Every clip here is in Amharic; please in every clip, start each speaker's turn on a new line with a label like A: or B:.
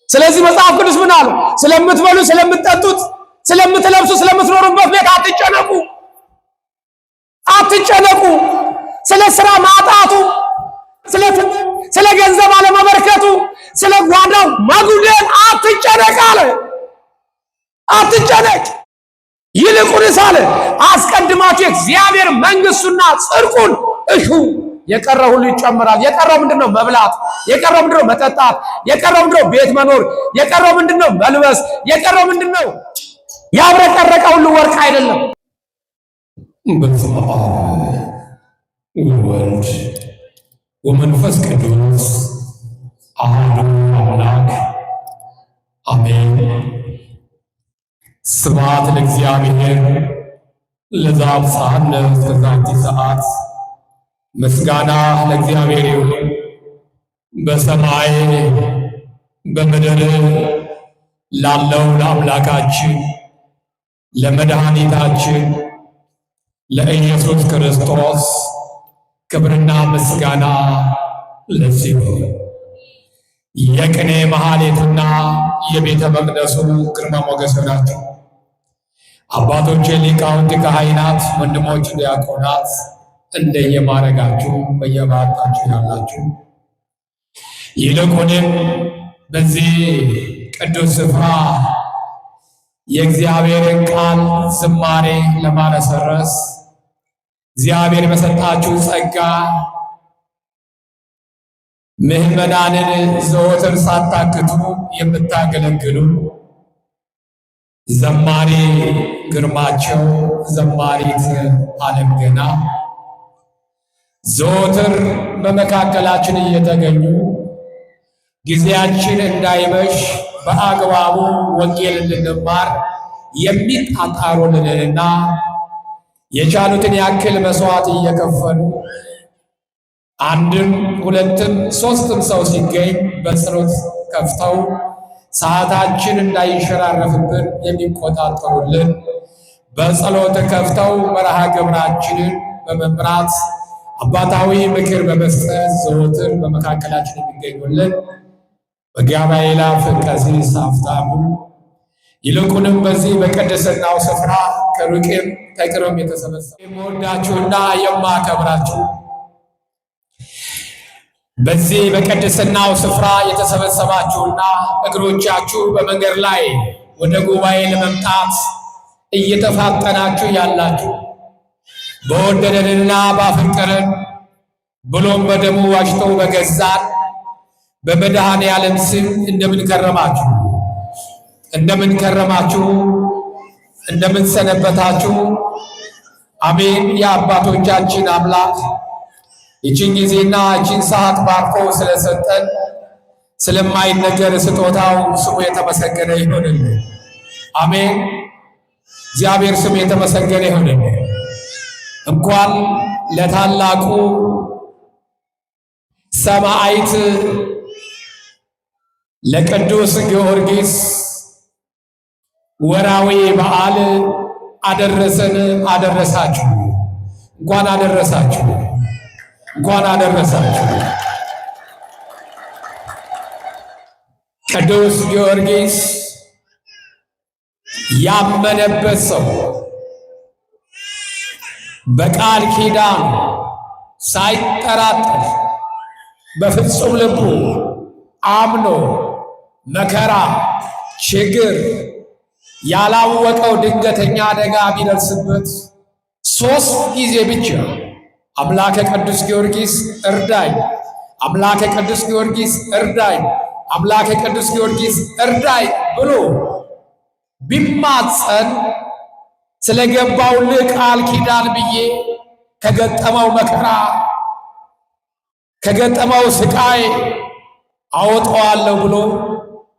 A: ስለዚህ መጽሐፍ ቅዱስ ምን አለ? ስለምትበሉ፣ ስለምትጠጡት፣ ስለምትለብሱ፣ ስለምትኖሩበት ቤት አትጨነቁ። አትጨነቁ። ስለ ስራ ማጣቱ፣ ስለ ገንዘብ አለመበርከቱ፣ ስለ ጓዳው መጉደል አትጨነቅ አለ። አትጨነቅ። ይልቁንስ አለ አስቀድማችሁ እግዚአብሔር መንግስቱና ጽድቁን እሹ፣ የቀረው ሁሉ ይጨመራል። የቀረው ምንድነው? መብላት። የቀረው ምንድነው? መጠጣት። የቀረው ምንድነው? ቤት መኖር። የቀረው ምንድነው? መልበስ። የቀረው ምንድነው? ያብረቀረቀ ሁሉ ወርቅ አይደለም።
B: በስመ አብ ወወልድ ወመንፈስ ቅዱስ አሐዱ አምላክ አሜን። ስብሐት ለእግዚአብሔር ለዘአብጽሐነ እስከዛቲ ሰዓት። ምስጋና ለእግዚአብሔር ይሁን በሰማይ በምድር ላለው ለአምላካችን ለመድኃኒታችን ለኢየሱስ ክርስቶስ ክብርና ምስጋና ለዚሁ የቅኔ መሐሌትና የቤተ መቅደሱ ግርማ ሞገስ ናቸው። አባቶቼ ሊቃውንት ካህናት፣ ወንድሞች ዲያቆናት እንደየማረጋችሁ በየባታችሁ ያላችሁ ይልቁንም በዚህ ቅዱስ ስፍራ የእግዚአብሔርን ቃል ዝማሬ ለማረሰረስ እግዚአብሔር በሰጣችሁ ጸጋ ምዕመናንን ዘወትር ሳታክቱ የምታገለግሉ ዘማሪ ግርማቸው፣ ዘማሪት ዓለም ገና ዘወትር በመካከላችን እየተገኙ ጊዜያችን እንዳይመሽ በአግባቡ ወንጌል እንድንማር የሚጣጣሩልንና የቻሉትን ያክል መስዋዕት እየከፈሉ አንድም ሁለትም ሶስትም ሰው ሲገኝ በጸሎት ከፍተው ሰዓታችን እንዳይሸራረፍብን የሚቆጣጠሩልን በጸሎት ከፍተው መርሃ ግብራችንን በመምራት አባታዊ ምክር በመስጠት ዘወትር በመካከላችን የሚገኙልን በጋባኤላ ቀሲስ ሀብታሙ ይልቁንም በዚህ በቅድስናው ስፍራ ከሩቅም ከቅርብም የተሰበሰቡ የምወዳችሁና የማከብራችሁ በዚህ በቅድስናው ስፍራ የተሰበሰባችሁና እግሮቻችሁ በመንገድ ላይ ወደ ጉባኤ ለመምጣት እየተፋጠናችሁ ያላችሁ በወደደንና ባፈቀረን ብሎም በደሙ ዋጅቶ በገዛን በመድኃኔ ዓለም ስም እንደምን ከረማችሁ? እንደምን ከረማችሁ? እንደምን ሰነበታችሁ? አሜን። የአባቶቻችን አምላክ ይችን ጊዜና ይችን ሰዓት ባርኮ ስለሰጠን ስለማይነገር ስጦታው ስሙ የተመሰገነ ይሁንልን። አሜን። እግዚአብሔር ስሙ የተመሰገነ ይሁንልን። እንኳን ለታላቁ ሰማዕት ለቅዱስ ጊዮርጊስ ወራዊ በዓል አደረሰን አደረሳችሁ። እንኳን አደረሳችሁ። እንኳን አደረሳችሁ። ቅዱስ ጊዮርጊስ ያመነበት ሰው በቃል ኪዳን ሳይጠራጠር በፍጹም ልቡ አምኖ መከራ፣ ችግር ያላወቀው ድንገተኛ አደጋ ቢደርስበት 3 ጊዜ ብቻ አምላከ ቅዱስ ጊዮርጊስ እርዳኝ፣ አምላከ ቅዱስ ጊዮርጊስ እርዳኝ፣ አምላከ ቅዱስ ጊዮርጊስ እርዳኝ ብሎ ቢማጸን ስለገባውልህ ቃል ኪዳን ብዬ ከገጠመው መከራ ከገጠመው ስቃይ አወጣዋለሁ ብሎ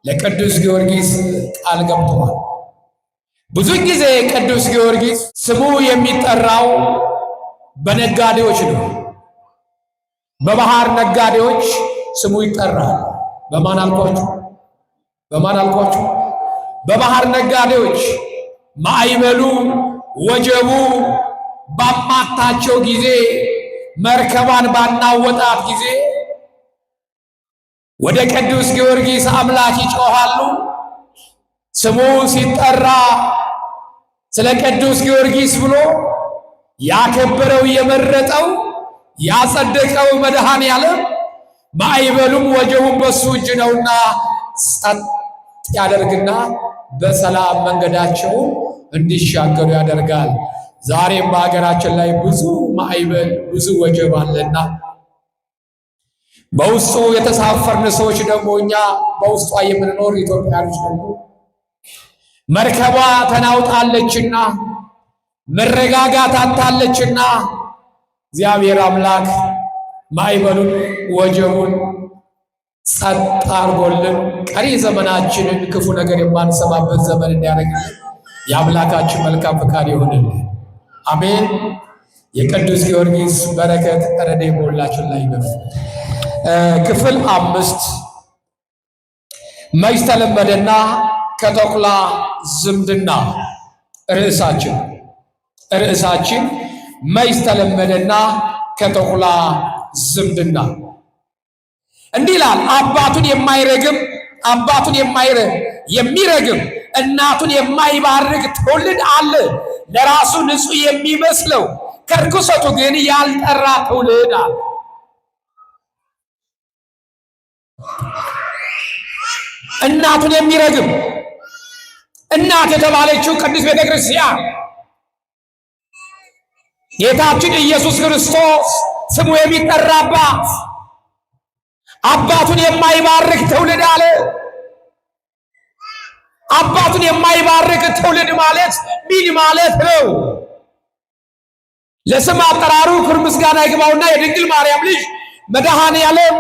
B: ለቅዱስ ጊዮርጊስ ቃል ገብቷል። ብዙ ጊዜ ቅዱስ ጊዮርጊስ ስሙ የሚጠራው በነጋዴዎች ነው። በባህር ነጋዴዎች ስሙ ይጠራል። በማን አልኳችሁ? በማን አልኳችሁ? በባህር ነጋዴዎች ማዕበሉ ወጀቡ ባማታቸው ጊዜ መርከቧን ባናወጣት ጊዜ ወደ ቅዱስ ጊዮርጊስ አምላክ ይጮኻሉ። ስሙ ሲጠራ ስለ ቅዱስ ጊዮርጊስ ብሎ ያከበረው የመረጠው ያጸደቀው መድኃኔ ዓለም ማዕበሉም ወጀቡም በሱ እጅ ነውና ጸጥ ያደርግና በሰላም መንገዳቸውን እንዲሻገሩ ያደርጋል። ዛሬም በሀገራችን ላይ ብዙ ማዕበል ብዙ ወጀብ አለና በውስጡ የተሳፈርን ሰዎች ደግሞ እኛ በውስጧ የምንኖር ኢትዮጵያኖች ደግሞ መርከቧ ተናውጣለችና መረጋጋት አጣለችና እግዚአብሔር አምላክ ማዕበሉን ወጀቡን ጸጥ አድርጎልን ቀሪ ዘመናችንን ክፉ ነገር የማንሰማበት ዘመን እንዲያደርግልን የአምላካችን መልካም ፈቃድ ይሁንልን። አሜን። የቅዱስ ጊዮርጊስ በረከት ረድኤት በሁላችን ላይ ይደር። ክፍል 5 መች ተለመደና ከተኩላ ዝምድና። ርዕሳችን መች ተለመደና ከተኩላ ዝምድና። እንዲህ ይላል፣ አባቱን የሚረግም እናቱን የማይባርክ ትውልድ አለ፣ ለራሱ ንጹሕ የሚመስለው ከርኩሰቱ ግን ያልጠራ ትውልድ አለ። እናቱን የሚረግም እናት የተባለችው ቅድስት ቤተ ክርስቲያን ጌታችን ኢየሱስ ክርስቶስ ስሙ የሚጠራባት፣ አባቱን የማይባርክ ትውልድ አለ። አባቱን የማይባርክ ትውልድ ማለት ምን ማለት ነው? ለስም አጠራሩ ክብር ምስጋና ይግባውና የድንግል ማርያም ልጅ መድኃኔ ዓለም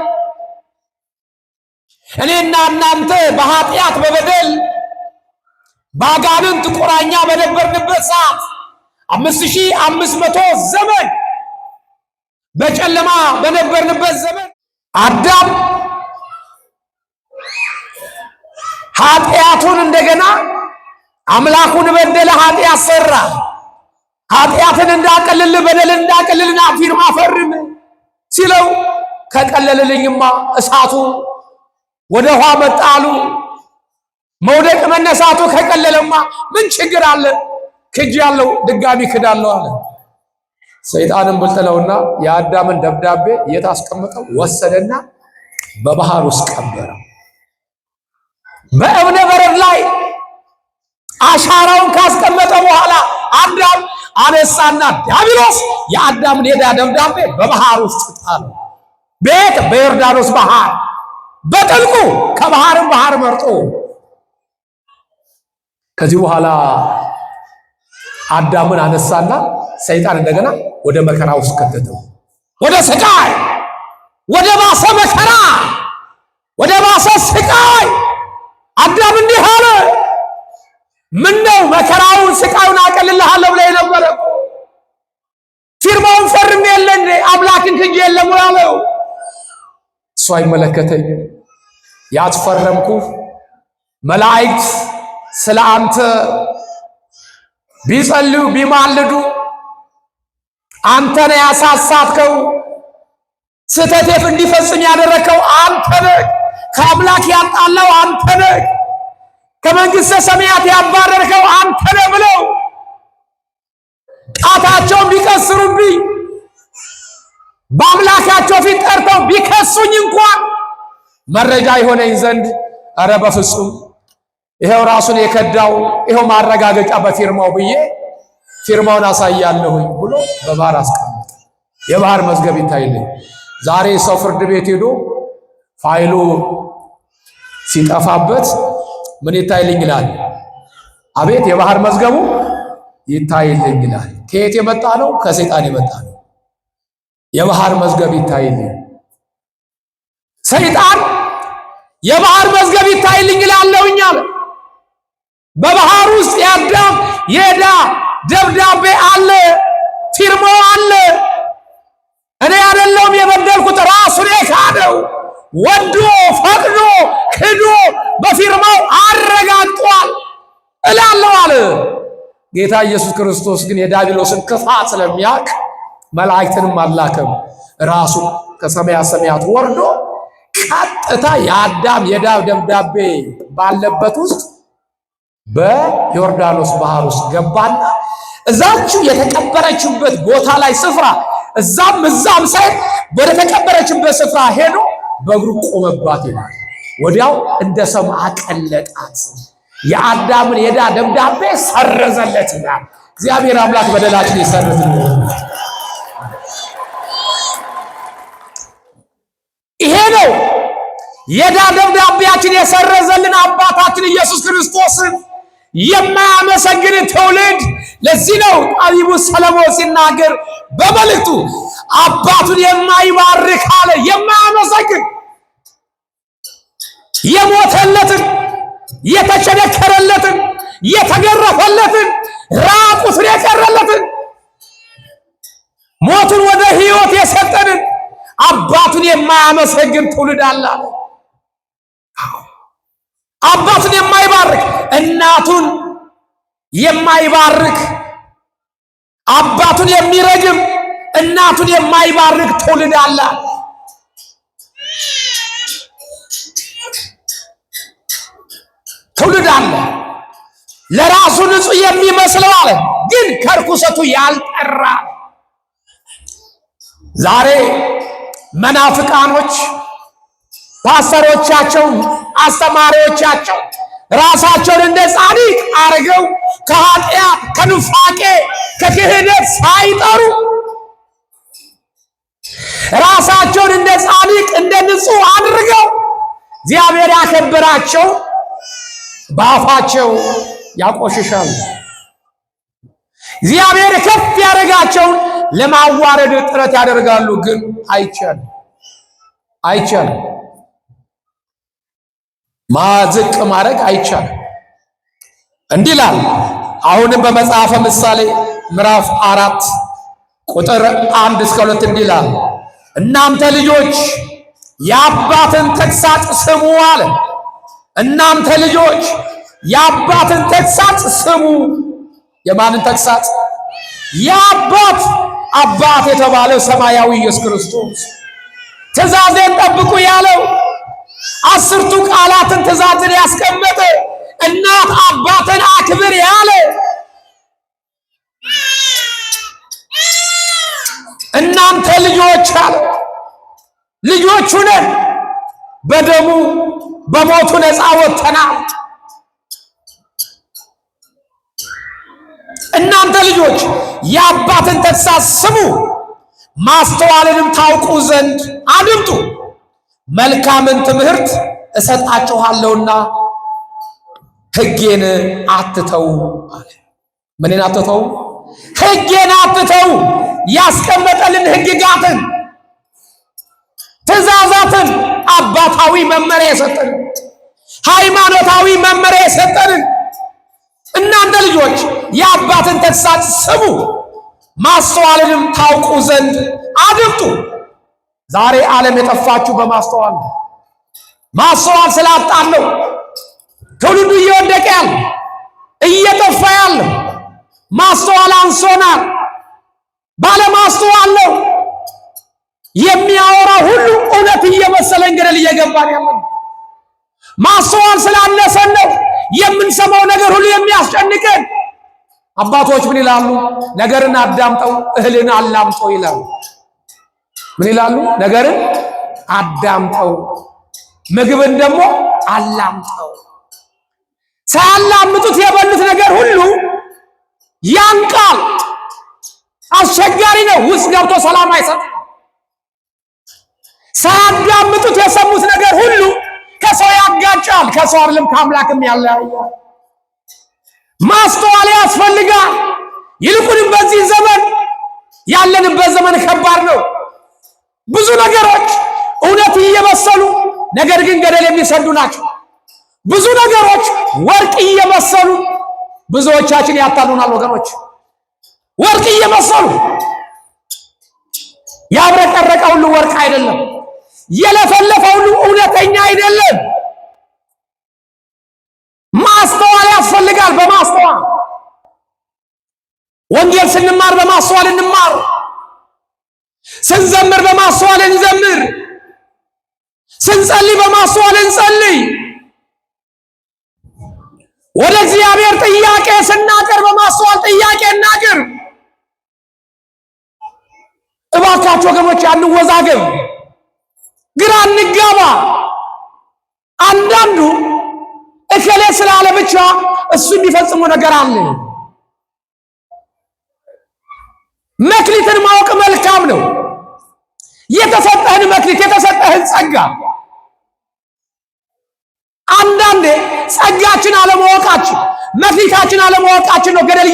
B: እኔና እናንተ በኃጢአት በበደል በአጋንንት ቁራኛ በነበርንበት ሰዓት 5500 ዘመን በጨለማ በነበርንበት ዘመን አዳም ኃጢአቱን እንደገና አምላኩን በደለ፣ ኃጢአት ሰራ። ኃጢአትን እንዳቀልል በደልን እንዳቀልልና ፊርማ ፈርም ሲለው ከቀለልልኝማ እሳቱ ወደ ውሃ መጣሉ መውደቅ መነሳቱ ከቀለለማ ምን ችግር አለ? ክጅ ያለው ድጋሚ ክዳለው አለ። ሰይጣንን ብልጥለውና የአዳምን ደብዳቤ የታስቀመጠው ወሰደና በባህር ውስጥ ቀበረው። በእብነ በረድ ላይ አሻራውን ካስቀመጠ በኋላ አዳም አነሳና ዲያብሎስ የአዳምን የዕዳ ደብዳቤ በባህር ውስጥ ጣለው። ቤት በዮርዳኖስ ባህር በጥልቁ ከባህርም ባህር መርጦ ከዚህ በኋላ አዳምን አነሳና ሰይጣን እንደገና ወደ መከራ ውስጥ ከተተው። ወደ ስቃይ፣ ወደ ባሰ መከራ፣ ወደ ባሰ ስቃይ አዳም እንዲህ አለ። ምን ነው መከራውን ስቃዩን አቀልልሃለሁ ብለህ ነበረ። ፊርማውን ፈርም የለ እንዴ አምላክን ክጅ የለም ያለው። እሱ አይመለከተኝም። ያትፈረምኩ መላእክት ስለ አንተ ቢጸልዩ ቢማልዱ አንተ ነህ ያሳሳትከው። ስህተቴፍ እንዲፈጽም ያደረከው አንተ ነህ። ከአምላክ ያጣላው አንተ ነህ። ከመንግሥተ ሰማያት ያባረርከው አንተ ነህ ብለው ጣታቸውን ቢቀስሩብኝ በአምላካቸው ፊት ጠርተው ቢከሱኝ እንኳን መረጃ ይሆነኝ ዘንድ ኧረ በፍጹም ይሄው ራሱን የከዳው ይሄው ማረጋገጫ በፊርማው ብዬ ፊርማውን አሳያለሁኝ ብሎ በባህር አስቀመጠ። የባህር መዝገብ ይታይልኝ። ዛሬ ሰው ፍርድ ቤት ሄዶ ፋይሉ ሲጠፋበት ምን ይታይልኝ ይላል? አቤት የባህር መዝገቡ ይታይልኝ ይላል። ከየት የመጣ ነው? ከሰይጣን የመጣ ነው። የባህር መዝገብ ይታይልኝ። ሰይጣን የባህር መዝገብ ይታይልኝ ይላለውኝ አለ። በባህር ውስጥ የአዳም የዕዳ ደብዳቤ አለ፣ ፊርማው አለ። እኔ አይደለሁም የበደልኩት፣ ራሱን የካደው ወዶ ፈቅዶ ክዶ በፊርማው አረጋግጧል እላለሁ አለ። ጌታ ኢየሱስ ክርስቶስ ግን የዲያብሎስን ክፋት ስለሚያውቅ መላእክትንም አላከም። ራሱ ከሰማያ ሰማያት ወርዶ
A: ቀጥታ የአዳም የዕዳ ደብዳቤ ባለበት ውስጥ በዮርዳኖስ ባህር ውስጥ ገባና እዛችሁ የተቀበረችበት ቦታ ላይ ስፍራ እዛም ሳይል ወደ ተቀበረችበት ስፍራ ሄዶ በእግሩ ቆመባት ይላል። ወዲያው እንደ ሰም አቀለጣት፣ የአዳምን የዕዳ ደብዳቤ ሰረዘለት ይላል። እግዚአብሔር አምላክ በደላችን ይሰርዝልን። ይሄ ነው የዕዳ ደብዳቤያችን የሰረዘልን አባታችን ኢየሱስ ክርስቶስን የማያመሰግን ትውልድ። ለዚህ ነው ጠቢቡ ሰለሞን ሲናገር በመልእክቱ አባቱን የማይባርክ አለ። የማያመሰግን የሞተለትን፣ የተቸነከረለትን፣ የተገረፈለትን፣ ራቁቱን የቀረለትን፣ ሞቱን ወደ ሕይወት የሰጠንን አባቱን የማያመሰግን ትውልድ አለ። አባቱን የማይባርክ እናቱን የማይባርክ አባቱን የሚረግም እናቱን የማይባርክ ትውልድ አለ። ትውልድ አለ ለራሱ ንጹሕ የሚመስለው አለ፣ ግን ከርኩሰቱ ያልጠራ። ዛሬ መናፍቃኖች ፓስተሮቻቸው፣ አስተማሪዎቻቸው ራሳቸውን እንደ ጻድቅ አርገው ከኃጢአት፣ ከኑፋቄ፣ ከክህደት ሳይጠሩ ራሳቸውን እንደ ጻድቅ እንደ ንጹሕ አድርገው እግዚአብሔር ያከበራቸው በአፋቸው ያቆሽሻሉ። እግዚአብሔር ከፍ ያደረጋቸውን ለማዋረድ ጥረት ያደርጋሉ። ግን አይቻልም። ማዝቅ ማድረግ አይቻልም። እንዲህ ይላል አሁንም በመጽሐፈ ምሳሌ ምዕራፍ 4 ቁጥር 1 እስከ 2 እንዲህ ይላል፣ እናንተ ልጆች የአባትን ተግሳጽ ስሙ አለ። እናንተ ልጆች የአባትን ተግሳጽ ስሙ። የማንን ተግሳጽ? የአባት አባት የተባለው ሰማያዊ ኢየሱስ ክርስቶስ ትእዛዜን ጠብቁ ያለው 10ቱ ቃላትን ትእዛዝን ያስቀመጠ እናት አባትን አክብር ያለ እናንተ ልጆች አለ። ልጆቹ ነን። በደሙ በሞቱ ነፃ ወጥተናል። እናንተ ልጆች የአባትን ተግሳጽ ስሙ፣ ማስተዋልንም ታውቁ ዘንድ አድምጡ። መልካምን ትምህርት እሰጣችኋለሁና ሕጌን አትተው አለ። ምንን አትተው? ሕጌን አትተው። ያስቀመጠልን ሕግጋትን፣ ትእዛዛትን፣ አባታዊ መመሪያ የሰጠን፣ ሃይማኖታዊ መመሪያ የሰጠንን እናንተ ልጆች የአባትን ተግሳጽ ስሙ፣ ማስተዋልንም ታውቁ ዘንድ አድምጡ። ዛሬ ዓለም የጠፋችሁ በማስተዋል ነው። ማስተዋል ስላጣን ነው ትውልዱ እየወደቀ ያለ እየጠፋ ያለ። ማስተዋል አንሶናል። ባለማስተዋል ነው የሚያወራ ሁሉ እውነት እየመሰለን ገደል እየገባን ያለ። ማስተዋል ስላነሰን ነው የምንሰማው ነገር ሁሉ የሚያስጨንቀን። አባቶች ምን ይላሉ? ነገርን አዳምጠው እህልን አላምጠው ይላሉ። ምን ይላሉ? ነገርን አዳምጠው ምግብን ደግሞ አላምጠው። ሳያላምጡት የበሉት ነገር ሁሉ ያንቃል፣ አስቸጋሪ ነው፣ ውስጥ ገብቶ ሰላም አይሰጥም። ሳያዳምጡት የሰሙት ነገር ሁሉ ከሰው ያጋጫል፣ ከሰው አይደለም ከአምላክም ያለያያል። ማስተዋል ያስፈልጋል። ይልቁንም በዚህ ዘመን ያለንበት ዘመን ከባድ ነው። ብዙ ነገሮች እውነት እየመሰሉ ነገር ግን ገደል የሚሰዱ ናቸው። ብዙ ነገሮች ወርቅ እየመሰሉ ብዙዎቻችን ያታሉናል። ወገኖች ወርቅ እየመሰሉ ያብረቀረቀ ሁሉ ወርቅ አይደለም። የለፈለፈ ሁሉ እውነተኛ አይደለም። ማስተዋል ያስፈልጋል። በማስተዋል ወንጌል ስንማር በማስተዋል እንማር። ስንዘምር በማስተዋል እንዘምር። ስንጸልይ በማስተዋል እንጸልይ። ወደ እግዚአብሔር ጥያቄ ስናቀርብ በማስተዋል ጥያቄ እናቅርብ። እባካችሁ ወገኖች አንወዛገብ፣ ግራ እንጋባ። አንዳንዱ እከሌ ስላለ ብቻ እሱ የሚፈጽመው ነገር አለ። መክሊትን ማወቅ መልካም ነው። የተሰጠህን መክሊት የተሰጠህን ጸጋ አንዳንዴ ጸጋችን አለማወቃችን መክሊታችን አለማወቃችን ነው ገደል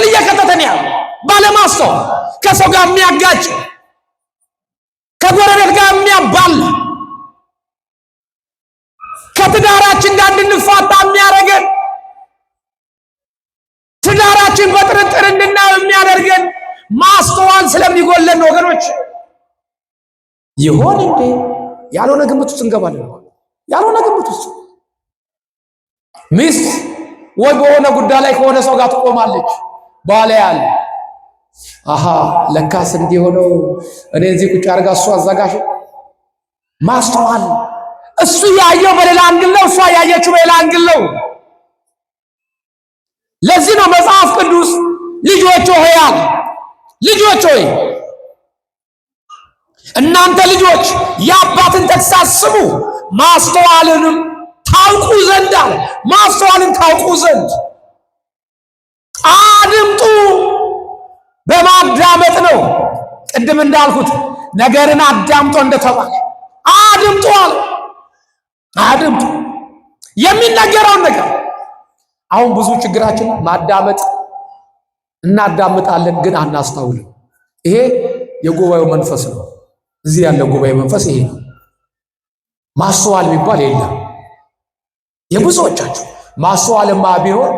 A: እየከተተን ያለ ባለማስተዋል ከሰው ጋር የሚያጋጭ ከጎረቤት ጋር የሚያባል ከትዳራችን ጋር እንድንፋታ የሚያደርገን ትዳራችን በጥርጥር እንድናየው የሚያደርገን ማስተዋል ስለሚጎለን ወገኖች። ይሆን እንዴ ያልሆነ ግምት ውስጥ እንገባለን። ያልሆነ ግምት ውስጥ ሚስት ወይ በሆነ ጉዳይ ላይ ከሆነ ሰው ጋር ትቆማለች። ባለ ያለ አሃ ለካስ እንዲሆነው እኔ እዚህ ቁጭ አድርጋ እሱ አዘጋሽ። ማስተዋል እሱ ያየው በሌላ አንግል ነው፣ እሷ ያየችው በሌላ አንግል ነው። ለዚህ ነው መጽሐፍ ቅዱስ ልጆች ሆይ አለ፣ ልጆች ሆይ እናንተ ልጆች የአባትን ተግሣጽ ስሙ ማስተዋልንም ታውቁ ዘንድ አለ። ማስተዋልን ታውቁ ዘንድ አድምጡ። በማዳመጥ ነው። ቅድም እንዳልኩት ነገርን አዳምጦ እንደተባለ አድምጡ አለ። አድምጡ የሚነገረውን ነገር። አሁን ብዙ ችግራችን ማዳመጥ፣ እናዳምጣለን ግን አናስተውልም። ይሄ የጉባኤው መንፈስ ነው። እዚህ ያለው ጉባኤ መንፈስ ይሄ ነው። ማስተዋል የሚባል የለም። የብዙዎቻችሁ ማስተዋልማ ቢሆን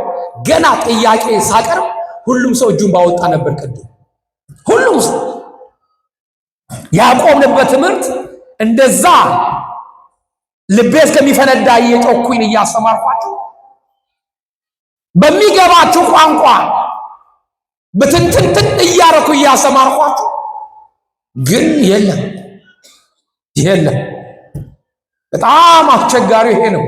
A: ገና ጥያቄ ሳቀርብ ሁሉም ሰው እጁን ባወጣ ነበር። ቅድም ሁሉም ሰው ያቆምንበት ትምህርት እንደዛ ልቤ እስከሚፈነዳ እየጮኩኝ እያስተማርኳችሁ በሚገባችሁ ቋንቋ በትንትንትን እያረኩ እያስተማርኳችሁ ግን የለም። በጣም አስቸጋሪ ይሄ ነው።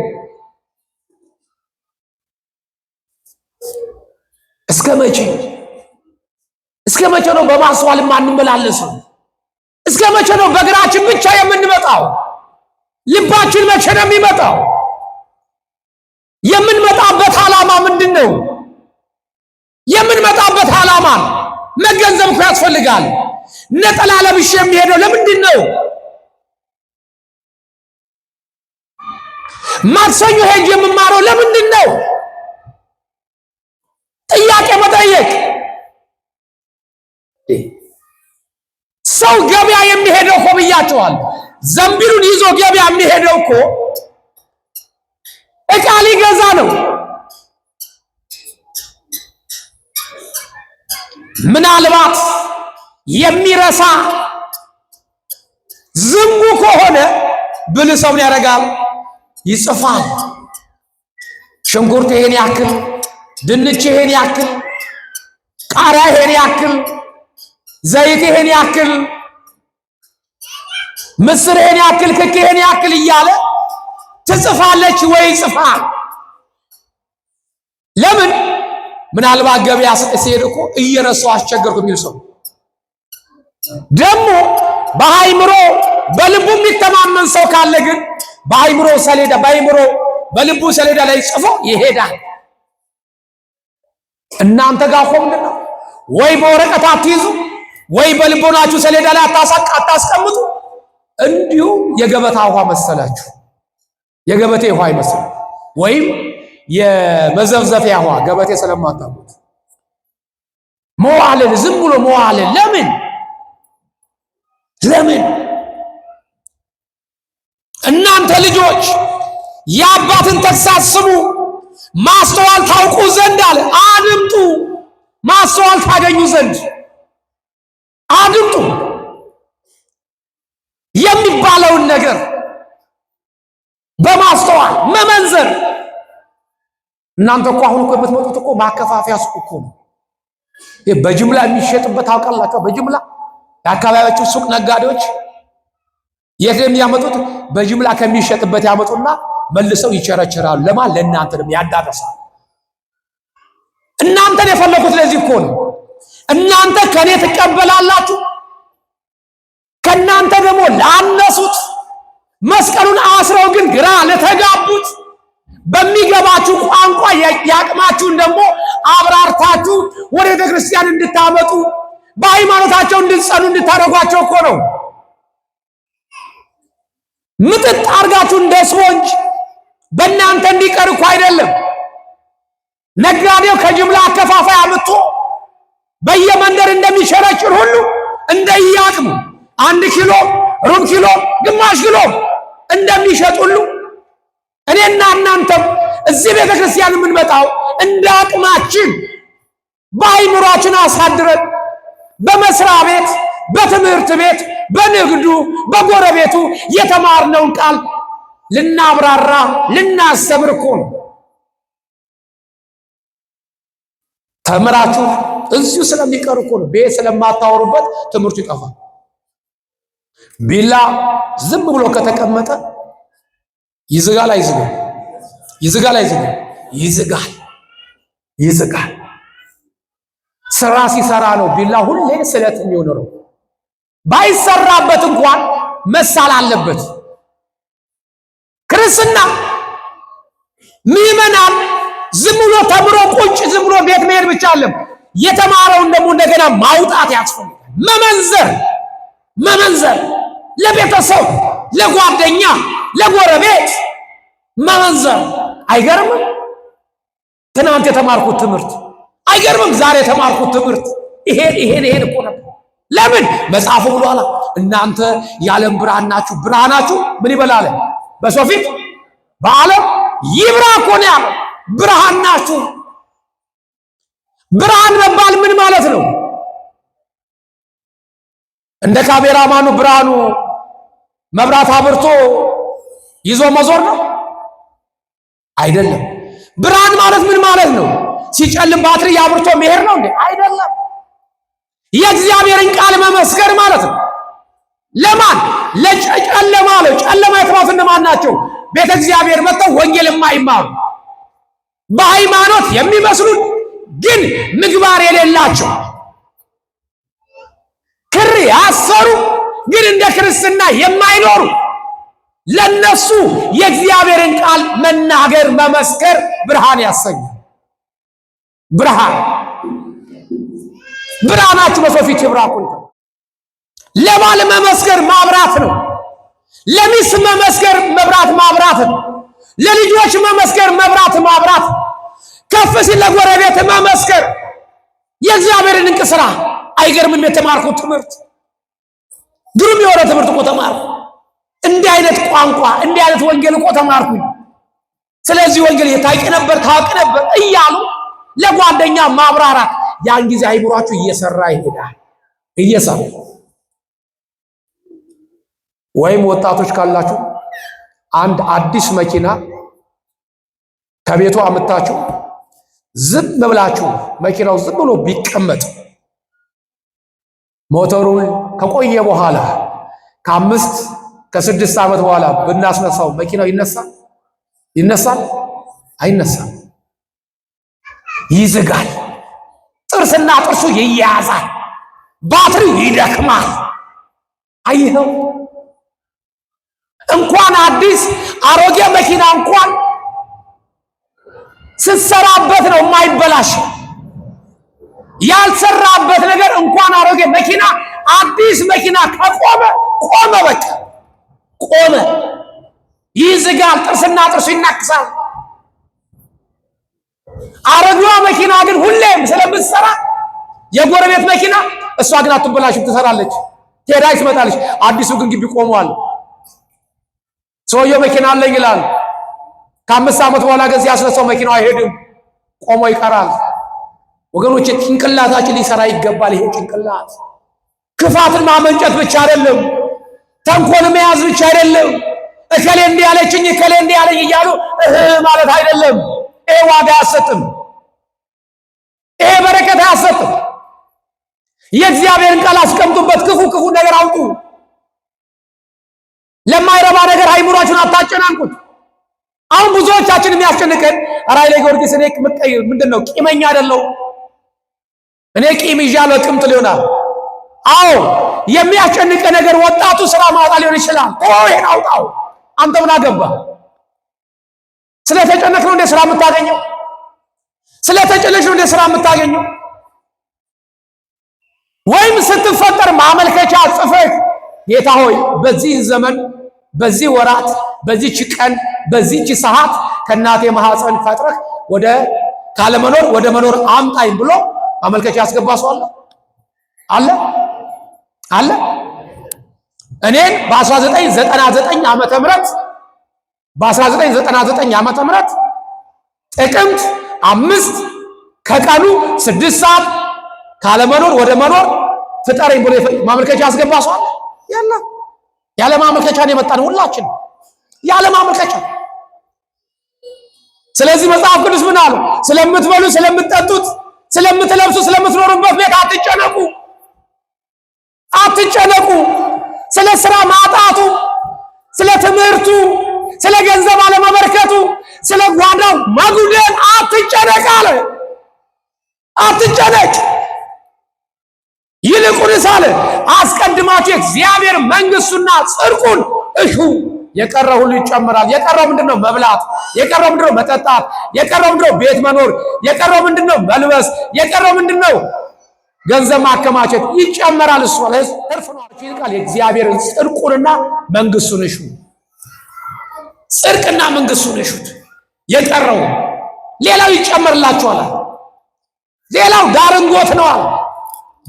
A: እስከ መቼ ነው በማስተዋል የማንመላለሰው? እስከ መቼ ነው በእግራችን ብቻ የምንመጣው? ልባችን መቼ ነው የሚመጣው? የምንመጣበት ዓላማ ምንድን ነው? የምንመጣበት ዓላማ መገንዘብ እኮ ያስፈልጋል። ነጠላ ለብሼ የሚሄደው ለምንድን ነው? ማክሰኞ ሄጄ የምማረው ለምንድን ነው? ጥያቄ መጠየቅ። ሰው ገበያ የሚሄደው እኮ ብያቸዋል። ዘንቢሉን ይዞ ገበያ የሚሄደው እኮ ዕቃ ሊገዛ ነው። ምናልባት የሚረሳ ዝንጉ ከሆነ ብልህ ሰው ምን ያደርጋል? ይጽፋል። ሽንኩርት ይሄን ያክል፣ ድንች ይሄን ያክል፣ ቃሪያ ይሄን ያክል፣ ዘይት ይሄን ያክል፣ ምስር ይሄን ያክል፣ ክክ ይሄን ያክል እያለ ትጽፋለች ወይ ይጽፋል። ለምን? ምናልባት ገበያ ሲሄድ እኮ እየረሳው አስቸገርኩ የሚል ሰው ደግሞ በአይምሮ በልቡ የሚተማመን ሰው ካለ ግን በአይምሮ ሰሌዳ በልቡ ሰሌዳ ላይ ጽፎ ይሄዳል። እናንተ ጋር እኮ ምንድን ነው? ወይ በወረቀት አትይዙ ወይ በልቦናችሁ ሰሌዳ ላይ አታስቀምጡ። እንዲሁ የገበታ ውሃ መሰላችሁ። የገበቴ ውሃ ይመስል ወይም የመዘፍዘፊያ ውሃ ገበቴ ስለማታውቁት መዋልን፣ ዝም ብሎ መዋልን። ለምን እናንተ ልጆች የአባትን ተግሣጽ ስሙ ማስተዋል ታውቁ ዘንድ አለ። አድምጡ፣ ማስተዋል ታገኙ ዘንድ አድምጡ። የሚባለውን ነገር በማስተዋል መመንዘር። እናንተ እኮ አሁን እኮ የምትመጡት እኮ ማከፋፈያ ሱቅ እኮ ነው። ይሄ በጅምላ የሚሸጥበት ታውቃላችሁ። በጅምላ የአካባቢያችሁ ሱቅ ነጋዴዎች
B: የት የሚያመጡት? በጅምላ ከሚሸጥበት ያመጡና መልሰው ይቸረችራሉ። ለማን? ለእናንተ ደግሞ ያዳረሳል። እናንተን የፈለኩት ለዚህ እኮ ነው። እናንተ ከኔ ትቀበላላችሁ፣ ከእናንተ ደግሞ ላነሱት መስቀሉን አስረው ግን ግራ ለተጋቡት በሚገባችሁ ቋንቋ ያቅማችሁን ደግሞ አብራርታችሁ ወደ ቤተ ክርስቲያን እንድታመጡ በሃይማኖታቸው እንድትጸኑ እንድታደርጓቸው እኮ ነው። ምጥጥ አርጋችሁ እንደ ስፖንጅ በእናንተ እንዲቀር እኮ አይደለም። ነጋዴው ከጅምላ አከፋፋይ አምጥቶ በየመንደር እንደሚሸረችር ሁሉ እንደያቅሙ 1 ኪሎ፣ ሩብ ኪሎ፣ ግማሽ ኪሎ እንደሚሸጥ ሁሉ እኔና እናንተም እዚህ ቤተ ክርስቲያን የምንመጣው እንደ አቅማችን በአይምሯችን አሳድረን በመስሪያ ቤት፣ በትምህርት ቤት፣ በንግዱ፣ በጎረቤቱ የተማርነውን ቃል ልናብራራ ልናስተምር እኮ ነው። ተምራችሁ እዚሁ ስለሚቀር እኮ ነው። ቤት ስለማታወሩበት ትምህርቱ ይጠፋል። ቢላ ዝም ብሎ ከተቀመጠ ይዝጋል አይዝጋም? ይዝጋል አይዝጋም? ይዝጋል። ይዝጋል። ስራ ሲሰራ ነው ቢላ ሁሌ ስለት የሚሆነው። ባይሰራበት እንኳን መሳል አለበት። ክርስትና ምዕመናን ዝም ብሎ ተምሮ ቁጭ ዝም ብሎ ቤት መሄድ ብቻ አለም። የተማረውን ደግሞ እንደገና ማውጣት ያስፈልጋል። መመንዘር ለቤተሰብ፣ ለጓደኛ፣ ለጎረቤት መመንዘር። አይገርምም? ትናንት የተማርኩት ትምህርት አይገርምም? ዛሬ የተማርኩት ትምህርት ይሄን እኮ ነበር። ለምን? መጽሐፉ ብሏል፣ እናንተ የዓለም ብርሃን ናችሁ። ብርሃናችሁ ምን ይበላል? በሰው ፊት በዓለም ይብራ እኮ ነው ያለው። ብርሃን ናችሁ። ብርሃን መባል ምን ማለት ነው? እንደ ካሜራማኑ ብርሃኑ መብራት አብርቶ ይዞ መዞር ነው? አይደለም። ብርሃን ማለት ምን ማለት ነው? ሲጨልም ባትሪ አብርቶ መሄድ ነው እንዴ? አይደለም። የእግዚአብሔርን ቃል መመስከር ማለት ነው። ለማን? ለጨለማ ነው። ጨለማ የተባሉት እነማን ናቸው? ቤተ እግዚአብሔር መጥተው ወንጌል የማይማሩ በሃይማኖት የሚመስሉን ግን ምግባር የሌላቸው፣ ክር ያሰሩ ግን እንደ ክርስትና የማይኖሩ፣ ለነሱ የእግዚአብሔርን ቃል መናገር መመስከር ብርሃን ያሰኛል። ብርሃናችሁ በሰው ፊት ይብራ። ለባል መመስከር ማብራት ነው። ለሚስት መመስከር መብራት ማብራት ነው። ለልጆች መመስከር መብራት ማብራት፣ ከፍ ሲል ለጎረቤት መመስከር የእግዚአብሔርን እንቅ ስራ። አይገርምም? የተማርኩት ትምህርት ግሩም የሆነ ትምህርት እኮ ተማርኩ። እንዲህ አይነት ቋንቋ እንዲህ አይነት ወንጌል እኮ ተማርኩኝ። ስለዚህ ወንጌል ታውቂ ነበር ታውቂ ነበር እያሉ ለጓደኛ ማብራራት፣ ያን ጊዜ አይምሯችሁ እየሰራ ይሄዳል። እየሰራ ወይም ወጣቶች ካላችሁ አንድ አዲስ መኪና ከቤቱ አመጣችሁ ዝም ብላችሁ መኪናው ዝም ብሎ ቢቀመጥ ሞተሩን ከቆየ በኋላ ከ5 ከ6 ዓመት በኋላ ብናስነሳው መኪናው ይነሳል? አይነሳም። ይዝጋል። ጥርስና ጥርሱ ይያያዛል። ባትሪው ይደክማል። አይኸው እንኳን አዲስ አሮጌ መኪና እንኳን ስትሰራበት ነው የማይበላሽ። ያልሰራበት ነገር እንኳን አሮጌ መኪና አዲስ መኪና ከቆመ ቆመ፣ በቃ ቆመ። ይዝጋል። ጥርስና ጥርሱ ይናክሳል። አሮጌዋ መኪና ግን ሁሌም ስለምትሰራ የጎረቤት መኪና እሷ ግን አትበላሽም፣ ትሰራለች፣ ትሄዳለች፣ ትመጣለች። አዲሱ ግን ግቢ ቆሟል። ሰውየው መኪና አለኝ ይላል። ከ5 ዓመት በኋላ ግን ሲያስነሳው መኪናው አይሄድም፣ ቆሞ ይቀራል። ወገኖች ጭንቅላታችን ሊሰራ ይገባል። ይሄ ጭንቅላት ክፋትን ማመንጨት ብቻ አይደለም፣ ተንኮል መያዝ ብቻ አይደለም፣ እከሌ እንዲህ ያለችኝ እከሌ እንዲህ ያለኝ እያሉ ማለት አይደለም። ይሄ ዋጋ አያሰጥም። ይሄ በረከት አያሰጥም። የእግዚአብሔርን ቃል አስቀምጡበት። ክፉ ነገር አውጡ።
A: ለማይረባ ነገር አይምሯችሁን አታጨናንቁት። አሁን ብዙዎቻችን የሚያስጨንቀን ራይሌ ጊዮርጊስ እኔ ምንድነው ቂመኛ አይደለው እኔ ቂም ይዣለሁ ቅምጥ ሊሆናል። አዎ የሚያስጨንቀ ነገር ወጣቱ ስራ ማውጣት ሊሆን ይችላል። ይሄን አውጣው። አንተ ምን አገባ? ስለተጨነቅ ነው እንደ ስራ የምታገኘው? ስለተጨነቅ ነው እንደ ስራ የምታገኘው? ወይም ስትፈጠር ማመልከቻ ጽፈህ ጌታ ሆይ በዚህ ዘመን በዚህ ወራት በዚህች ቀን በዚህች ሰዓት ከእናቴ ማህፀን ፈጥረህ ወደ ካለመኖር ወደ መኖር አምጣኝ ብሎ ማመልከቻ ያስገባ ሰው አለ አለ አለ? እኔን በ1999 ዓመተ ምህረት ጥቅምት 5 ከቀኑ 6 ሰዓት ካለመኖር ወደ መኖር ፍጠረኝ ብሎ ማመልከቻ ያስገባ ሰው አለ? የለም። ያለ ማመልከቻ ነው የመጣን ሁላችን፣ ያለ ማመልከቻ። ስለዚህ መጽሐፍ ቅዱስ ምን አለ? ስለምትበሉ፣ ስለምትጠጡት፣ ስለምትለብሱ፣ ስለምትኖሩበት ቤት አትጨነቁ፣ አትጨነቁ። ስለ ስራ ማጣቱ፣ ስለ ትምህርቱ፣ ስለ ገንዘብ አለመበርከቱ፣ ስለ ጓዳው ማጉደል አትጨነቅ አለ። አትጨነቅ። ይልቁንስ አለ አስቀድማችሁ እግዚአብሔር መንግስቱና ጽድቁን እሹ፣ የቀረው ሁሉ ይጨመራል። የቀረው ምንድነው? መብላት። የቀረው ምንድነው? መጠጣት። የቀረው ምንድነው? ቤት መኖር። የቀረው ምንድነው? መልበስ። የቀረው ምንድነው? ገንዘብ ማከማቸት። ይጨመራል። እሱ ማለት ትርፍ ነው። ይልቃል የእግዚአብሔርን ጽድቁንና መንግስቱን እሹ። ጽድቅና መንግስቱን እሹት። የቀረው ሌላው ይጨመርላችኋል። ሌላው ዳርንጎት ነው አለ፣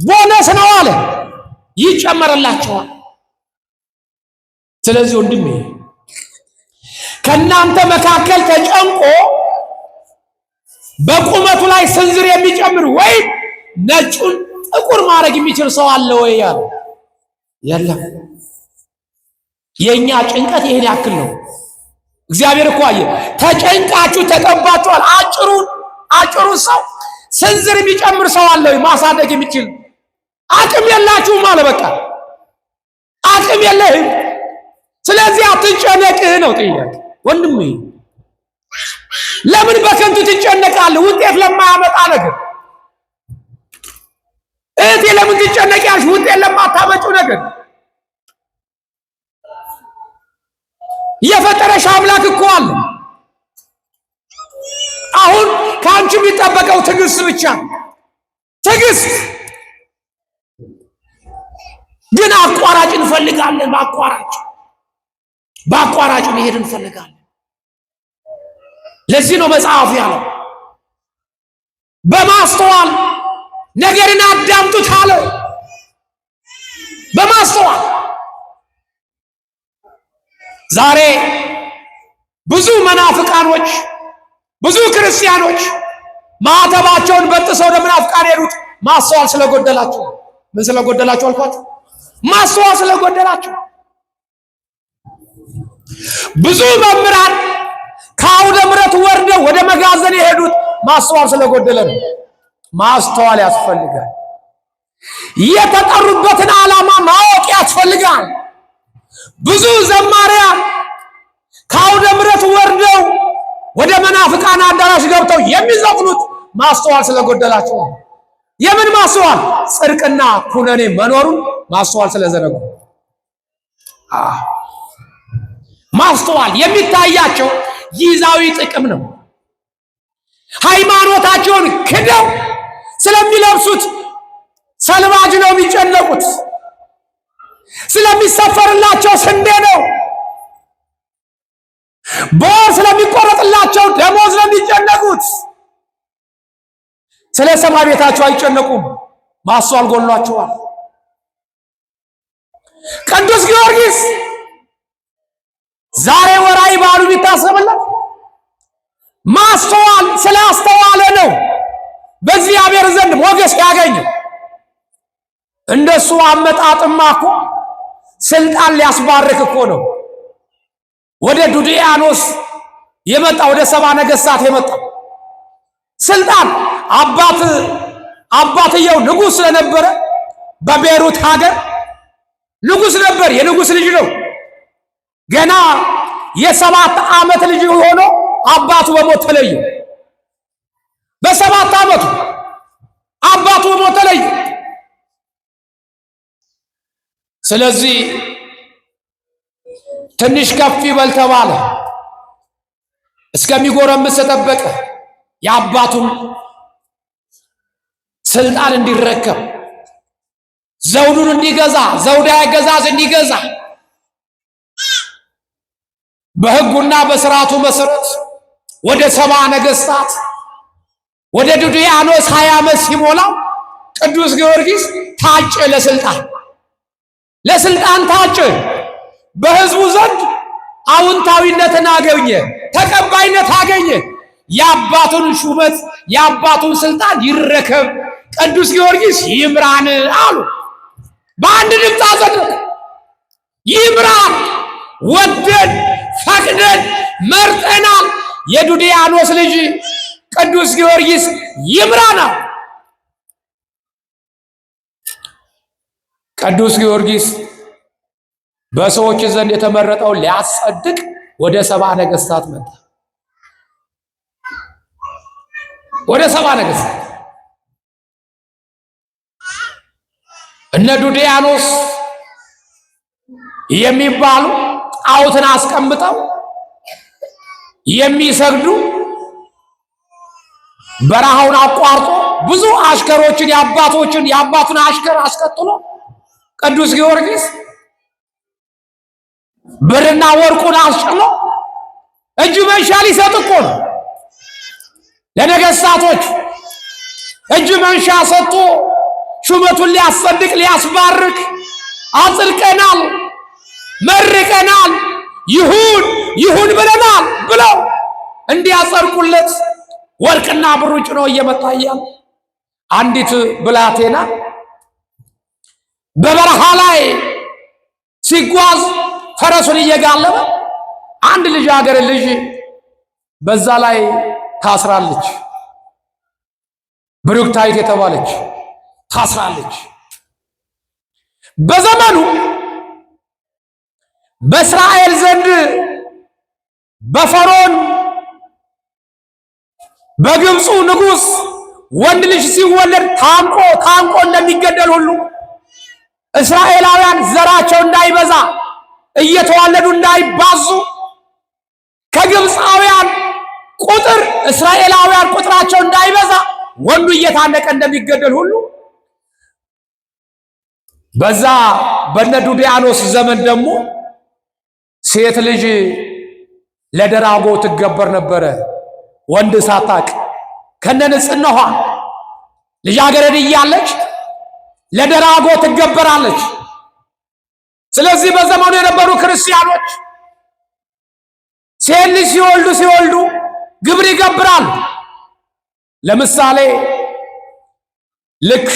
A: ቦነስ ነው አለ፣ ይጨመርላችኋል። ስለዚህ ወንድሜ ከናንተ መካከል ተጨንቆ በቁመቱ ላይ ስንዝር የሚጨምር ወይም ነጩን ጥቁር ማድረግ የሚችል ሰው አለ ወይ? ያለ የለም። የኛ ጭንቀት ይሄን ያክል ነው። እግዚአብሔር እኮ አየ ተጨንቃችሁ ተቀባችኋል። አጭሩን ሰው ስንዝር የሚጨምር ሰው አለ ወይ? ማሳደግ የሚችል አቅም የላችሁም አለ። በቃ አቅም የለህም። ስለዚህ አትጨነቅህ ነው ጥያቄ። ወንድሜ ለምን በከንቱ ትጨነቃለህ? ውጤት ለማያመጣ ነገር። እህቴ ለምን ትጨነቂያለሽ? ውጤት ለማታመጪው ነገር። የፈጠረሽ አምላክ እኮ አለ። አሁን ከአንቺ የሚጠበቀው ትዕግስት ብቻ። ትዕግስት ግን አቋራጭ እንፈልጋለን። በአቋራጭ መሄድ እንፈልጋለን። ለዚህ ነው መጽሐፉ ያለው በማስተዋል ነገርን አዳምጡት አለ። በማስተዋል ዛሬ ብዙ መናፍቃኖች፣ ብዙ ክርስቲያኖች ማተባቸውን በጥሰው ወደ መናፍቃን ሄዱት። ማስተዋል ስለጎደላቸው። ምን ስለጎደላቸው አልኳችሁ? ማስተዋል ስለጎደላቸው። ብዙ መምህራን ከአውደ ምሕረት ወርደው ወደ መጋዘን የሄዱት ማስተዋል ስለጎደለ ነው። ማስተዋል ያስፈልጋል። የተጠሩበትን ዓላማ ማወቅ ያስፈልጋል። ብዙ ዘማሪያን ከአውደ ምሕረት ወርደው ወደ መናፍቃን አዳራሽ ገብተው የሚዘፍኑት ማስተዋል ስለጎደላቸው ነው። የምን ማስተዋል? ጽድቅና ኩነኔ መኖሩን ማስተዋል ስለዘነጉ። ማስተዋል የሚታያቸው ጊዜያዊ ጥቅም ነው። ሃይማኖታቸውን ክደው ስለሚለብሱት ሰልባጅ ነው የሚጨነቁት። ስለሚሰፈርላቸው ስንዴ ነው። በወር ስለሚቆረጥላቸው ደሞዝ ነው የሚጨነቁት። ስለ ሰማይ ቤታቸው አይጨነቁም። ማስተዋል ጎሏቸዋል። ቅዱስ ጊዮርጊስ ዛሬ ወራይ በዓሉ የሚታሰብለት ማስተዋል ስላስተዋለ ነው። በእግዚአብሔር ዘንድ ሞገስ ያገኘው። እንደሱ አመጣጥማ እኮ ስልጣን ሊያስባርክ እኮ ነው። ወደ ዱድያኖስ የመጣ ወደ 70 ነገሥታት የመጣ ስልጣን አባትየው ንጉሥ ስለነበረ በቤሩት ሀገር ንጉሥ ነበር። የንጉሥ ልጅ ነው። ገና የ7 ዓመት ልጅ ሆኖ አባቱ በሞት ተለየ። በ7 ዓመቱ አባቱ በሞት ተለየ። ስለዚህ ትንሽ ከፍ ይበል ተባለ። እስከሚጎረምስ ተጠበቀ። የአባቱን ስልጣን እንዲረከብ፣ ዘውዱን እንዲገዛ፣ ዘውዳዊ አገዛዝ እንዲገዛ በሕጉና በሥርዓቱ መሰረት ወደ 70 ነገሥታት ወደ ዱድያኖስ 20 ዓመት ሲሞላው ቅዱስ ጊዮርጊስ ታጨ። ለስልጣን ታጨ። በሕዝቡ ዘንድ አውንታዊነትን አገኘ፣ ተቀባይነት አገኘ። የአባቱን ሹመት የአባቱን ስልጣን ይረከብ፣ ቅዱስ ጊዮርጊስ ይምራን አሉ። በአንድ ድምፅ አጸደቁ። ይምራን፣ ወደን ፈቅደን መርጠናል። የዱድያኖስ ልጅ ቅዱስ ጊዮርጊስ ይምራናል። ቅዱስ ጊዮርጊስ በሰዎች ዘንድ የተመረጠው ሊያጸድቅ ወደ 70 ነገሥታት መጣ። ወደ 70 ነገሥታት እነ ዱድያኖስ የሚባሉ ጣዖትን አስቀምጠው የሚሰግዱ በረሃውን አቋርጦ ብዙ አሽከሮችን የአባቱን አሽከር አስከትሎ ቅዱስ ጊዮርጊስ ብርና ወርቁን አስጭኖ እጅ መንሻ ሊሰጥ እኮ ነው። ለነገሥታቶች እጅ መንሻ ሰጥቶ ሹመቱን ሊያስጸድቅ ሊያስባርክ አጽድቀናል፣ መርቀናል፣ ይሁን ብለናል ብለው እንዲያጸድቁለት ወርቅና ብሩ ጭኖ እየመጣ እያለ አንዲት ብላቴና በበረሃ ላይ ሲጓዝ ፈረሱን እየጋለበ አንድ ልጃገረድ ልጅ በዛ ላይ ታስራለች። ብሩክታይት የተባለች ታስራለች። በዘመኑ በእስራኤል ዘንድ በፈርዖን በግብፁ ንጉሥ ወንድ ልጅ ሲወለድ ታንቆ እንደሚገደል ሁሉ እስራኤላውያን ዘራቸው እንዳይበዛ እየተዋለዱ እንዳይባዙ ከግብፃውያን ቁጥር እስራኤላውያን ቁጥራቸው እንዳይበዛ ወንዱ እየታነቀ እንደሚገደል ሁሉ በዛ በነ ዱድያኖስ ዘመን ደግሞ ሴት ልጅ ለደራጎ ትገበር ነበረ። ወንድ ሳታቅ ከነንጽህናዋ ልጃገረድ እያለች ለደራጎ ትገበራለች። ስለዚህ በዘመኑ የነበሩ ክርስቲያኖች ሴት ልጅ ሲወልዱ ግብር ይገብራሉ። ለምሳሌ ልክ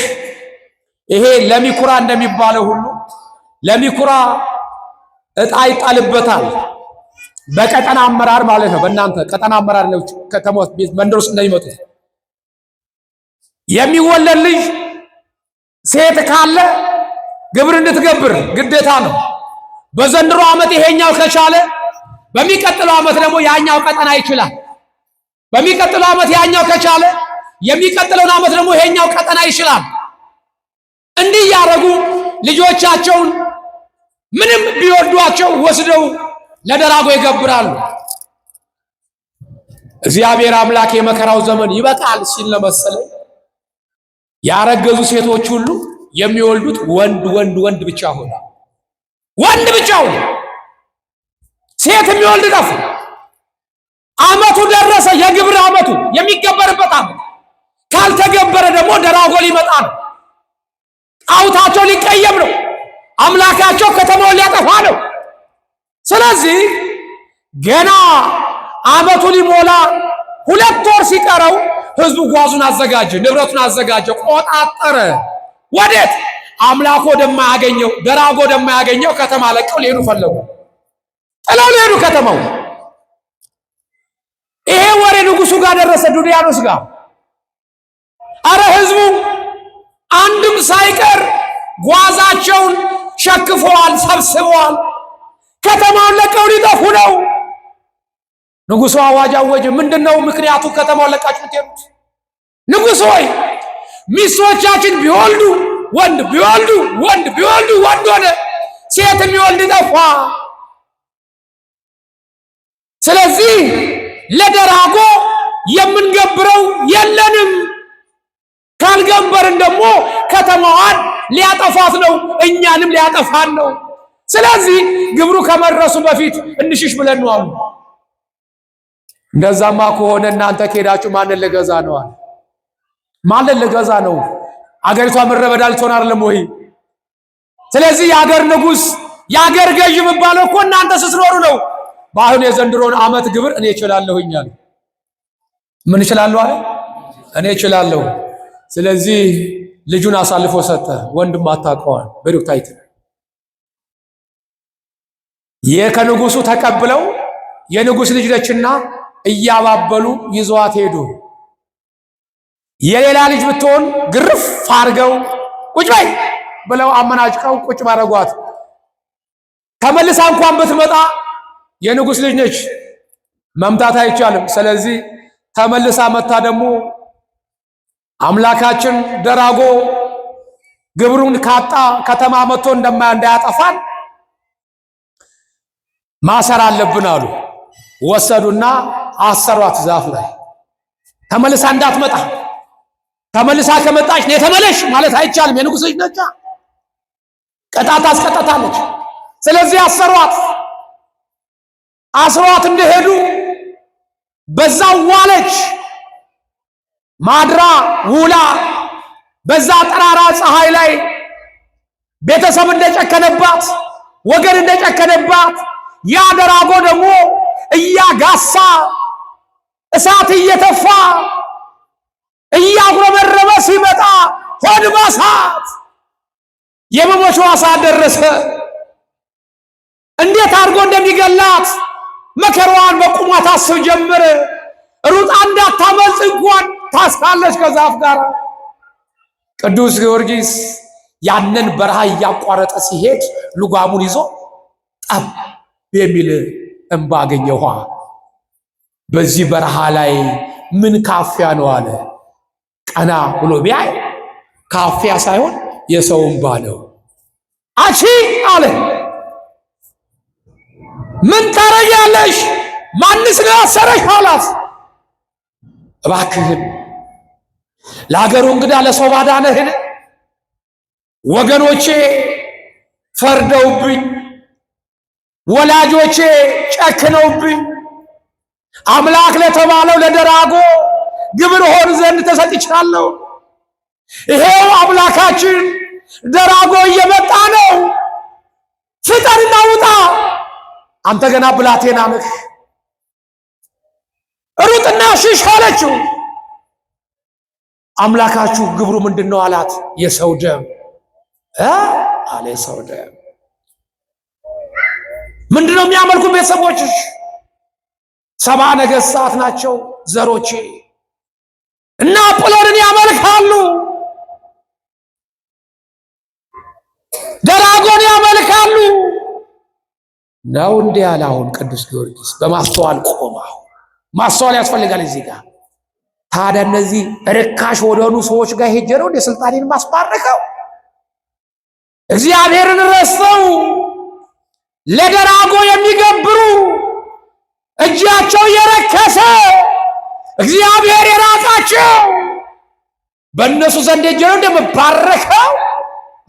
A: ይሄ ለሚኩራ እንደሚባለው ሁሉ ለሚኩራ ዕጣ ይጣልበታል። በቀጠና አመራር ማለት ነው። በእናንተ ቀጠና አመራር ነው። ከተሞች ቤት መንደር ውስጥ እንደሚመጡት የሚወለድ ልጅ ሴት ካለ ግብር እንድትገብር ግዴታ ነው። በዘንድሮ ዓመት ይሄኛው ከቻለ በሚቀጥለው ዓመት ደግሞ ያኛው ቀጠና ይችላል። በሚቀጥለው ዓመት ያኛው ከቻለ የሚቀጥለውን ዓመት ደግሞ ይሄኛው ቀጠና ይችላል። እንዲህ ያደረጉ ልጆቻቸውን ምንም ቢወዷቸው ወስደው ለደራጎ ይገብራሉ። እግዚአብሔር አምላክ የመከራው ዘመን ይበቃል ሲል ለመሰለ ያረገዙ ሴቶች ሁሉ የሚወልዱት ወንድ ብቻ ሆነ። ወንድ ብቻ ሆነ። ሴት የሚወልድ ጠፋ። ዓመቱ ደረሰ። የግብር ዓመቱ የሚገበርበት ዓመት ካልተገበረ ደግሞ ደራጎ ሊመጣ ነው። ጣዖታቸው ሊቀየም ነው። አምላካቸው ከተማውን ሊያጠፋ ነው። ስለዚህ ገና ዓመቱ ሊሞላ 2 ወር ሲቀረው ሕዝቡ ጓዙን አዘጋጀ፣ ንብረቱን አዘጋጀ፣ ቆጣጠረ። ወዴት? አምላኮ ወደማያገኘው ደራጎ ወደማያገኘው ከተማ ለቀው ሊሄዱ ፈለጉ። ጥለው ሊሄዱ ከተማው። ይሄ ወሬ ንጉሱ ጋር ደረሰ፣ ዱድያኖስ ጋር። አረ ሕዝቡ አንድም ሳይቀር ጓዛቸውን ሸክፈዋል፣ ሰብስበዋል። ከተማውን ለቀው ሊጠፉ ነው። ንጉሡ አዋጅ አወጀ። ምንድነው ምክንያቱ? ከተማውን ለቃችሁ ትሄዱት? ንጉሥ ሆይ ሚስቶቻችን ቢወልዱ ወንድ ቢወልዱ ወንድ ቢወልዱ ወንድ ሆነ፣ ሴት የሚወልድ ጠፋ። ስለዚህ ለደራጎ የምንገብረው የለንም። ካልገበርን ደግሞ ከተማዋን ሊያጠፋት ነው፣ እኛንም ሊያጠፋን ነው። ስለዚህ ግብሩ ከመድረሱ በፊት እንሽሽ ብለን ነው አሉ። እንደዛማ ከሆነ እናንተ ከሄዳችሁ ማንን ልገዛ ነው አለ። ማንን ልገዛ ነው? አገሪቷ ምድረ በዳ ልትሆን አይደለም ወይ? ስለዚህ የአገር ንጉሥ የአገር ገዥ የሚባለው እኮ እናንተ ስትኖሩ ነው። በአሁን የዘንድሮን ዓመት ግብር እኔ እችላለሁኝ አለ። ምን እችላለሁ አለ? እኔ እችላለሁ። ስለዚህ ልጁን አሳልፎ ሰጠ። ወንድም አታውቀዋል በዶክታይት ከንጉሱ ተቀብለው የንጉስ ልጅ ነችና እያባበሉ ይዘዋት ሄዱ። የሌላ ልጅ ብትሆን ግርፍ አድርገው ቁጭ በይ ብለው አመናጭቀው ቁጭ ባረጓት። ተመልሳ እንኳን ብትመጣ የንጉስ ልጅ ነች፣ መምታት አይቻልም። ስለዚህ ተመልሳ መታ ደግሞ አምላካችን ደራጎ ግብሩን ካጣ ከተማ መጥቶ እንዳያጠፋን ማሰር አለብን አሉ። ወሰዱና አሰሯት ዛፍ ላይ። ተመልሳ እንዳትመጣ፣ ተመልሳ ከመጣች ነው ተመለሽ ማለት አይቻልም። የንጉስ ልጅ ነች፣ ቅጣት አስቀጣታለች። ስለዚህ አሰሯት። አስሯት እንደሄዱ በዛው ዋለች። ማድራ ውላ በዛ ጠራራ ፀሐይ ላይ ቤተሰብ እንደጨከነባት፣ ወገን እንደጨከነባት ያ ደራጎ ደግሞ እያጋሳ እሳት እየተፋ እያጉረመረመ ሲመጣ ሆድ ባሳት የመሞቻዋ ሰዓት ደረሰ። እንዴት አድርጎ እንደሚገላት መከራዋን በቁሟ ታስብ ጀመረ። ሩጣ እንዳታመልጥ እንኳን ታስራለች ከዛፍ ጋር። ቅዱስ ጊዮርጊስ ያንን በረሃ እያቋረጠ ሲሄድ ልጓሙን ይዞ ጠብ የሚል እንባ አገኘ ውሃ። በዚህ በረሃ ላይ ምን ካፊያ ነው አለ። ቀና ብሎ ቢያይ ካፊያ ሳይሆን የሰው እንባ ነው። አቺ አለ ምን ታረጊያለሽ? ማንስ ነው ያሰረሽ አላት። እባክህን ለሀገሩ እንግዳ ለሰው ባዳ ነህን? ወገኖቼ ፈርደውብኝ፣ ወላጆቼ ጨክነውብኝ፣ አምላክ ለተባለው ለደራጎ ግብር ሆን ዘንድ ተሰጥቻለሁ። ይሄው አምላካችን ደራጎ እየመጣ ነው። ፍጠንና ውጣ፣ አንተ ገና ብላቴና ነህ። ሩጥና ሽሽ አለችው። አምላካችሁ ግብሩ ምንድነው አላት። የሰው ደም አለ። የሰው ደም ምንድነው የሚያመልኩ ቤተሰቦችሽ? 70 ነገሥታት ናቸው ዘሮቼ እና አጵሎንን ያመልካሉ፣ ደራጎን ያመልካሉ ነው እንዲህ ያለ። አሁን ቅዱስ ጊዮርጊስ በማስተዋል ቆማ፣ ማስተዋል ያስፈልጋል እዚህ ጋር። ታዲያ እነዚህ ርካሽ ወደሆኑ ሰዎች ጋር ሄጄ ነው እንደ ስልጣኔን ማስባረከው? እግዚአብሔርን ረስተው ለደራጎ የሚገብሩ እጃቸው የረከሰ እግዚአብሔር የራቃቸው በእነሱ ዘንድ ሄጄ ነው እንደምባረከው?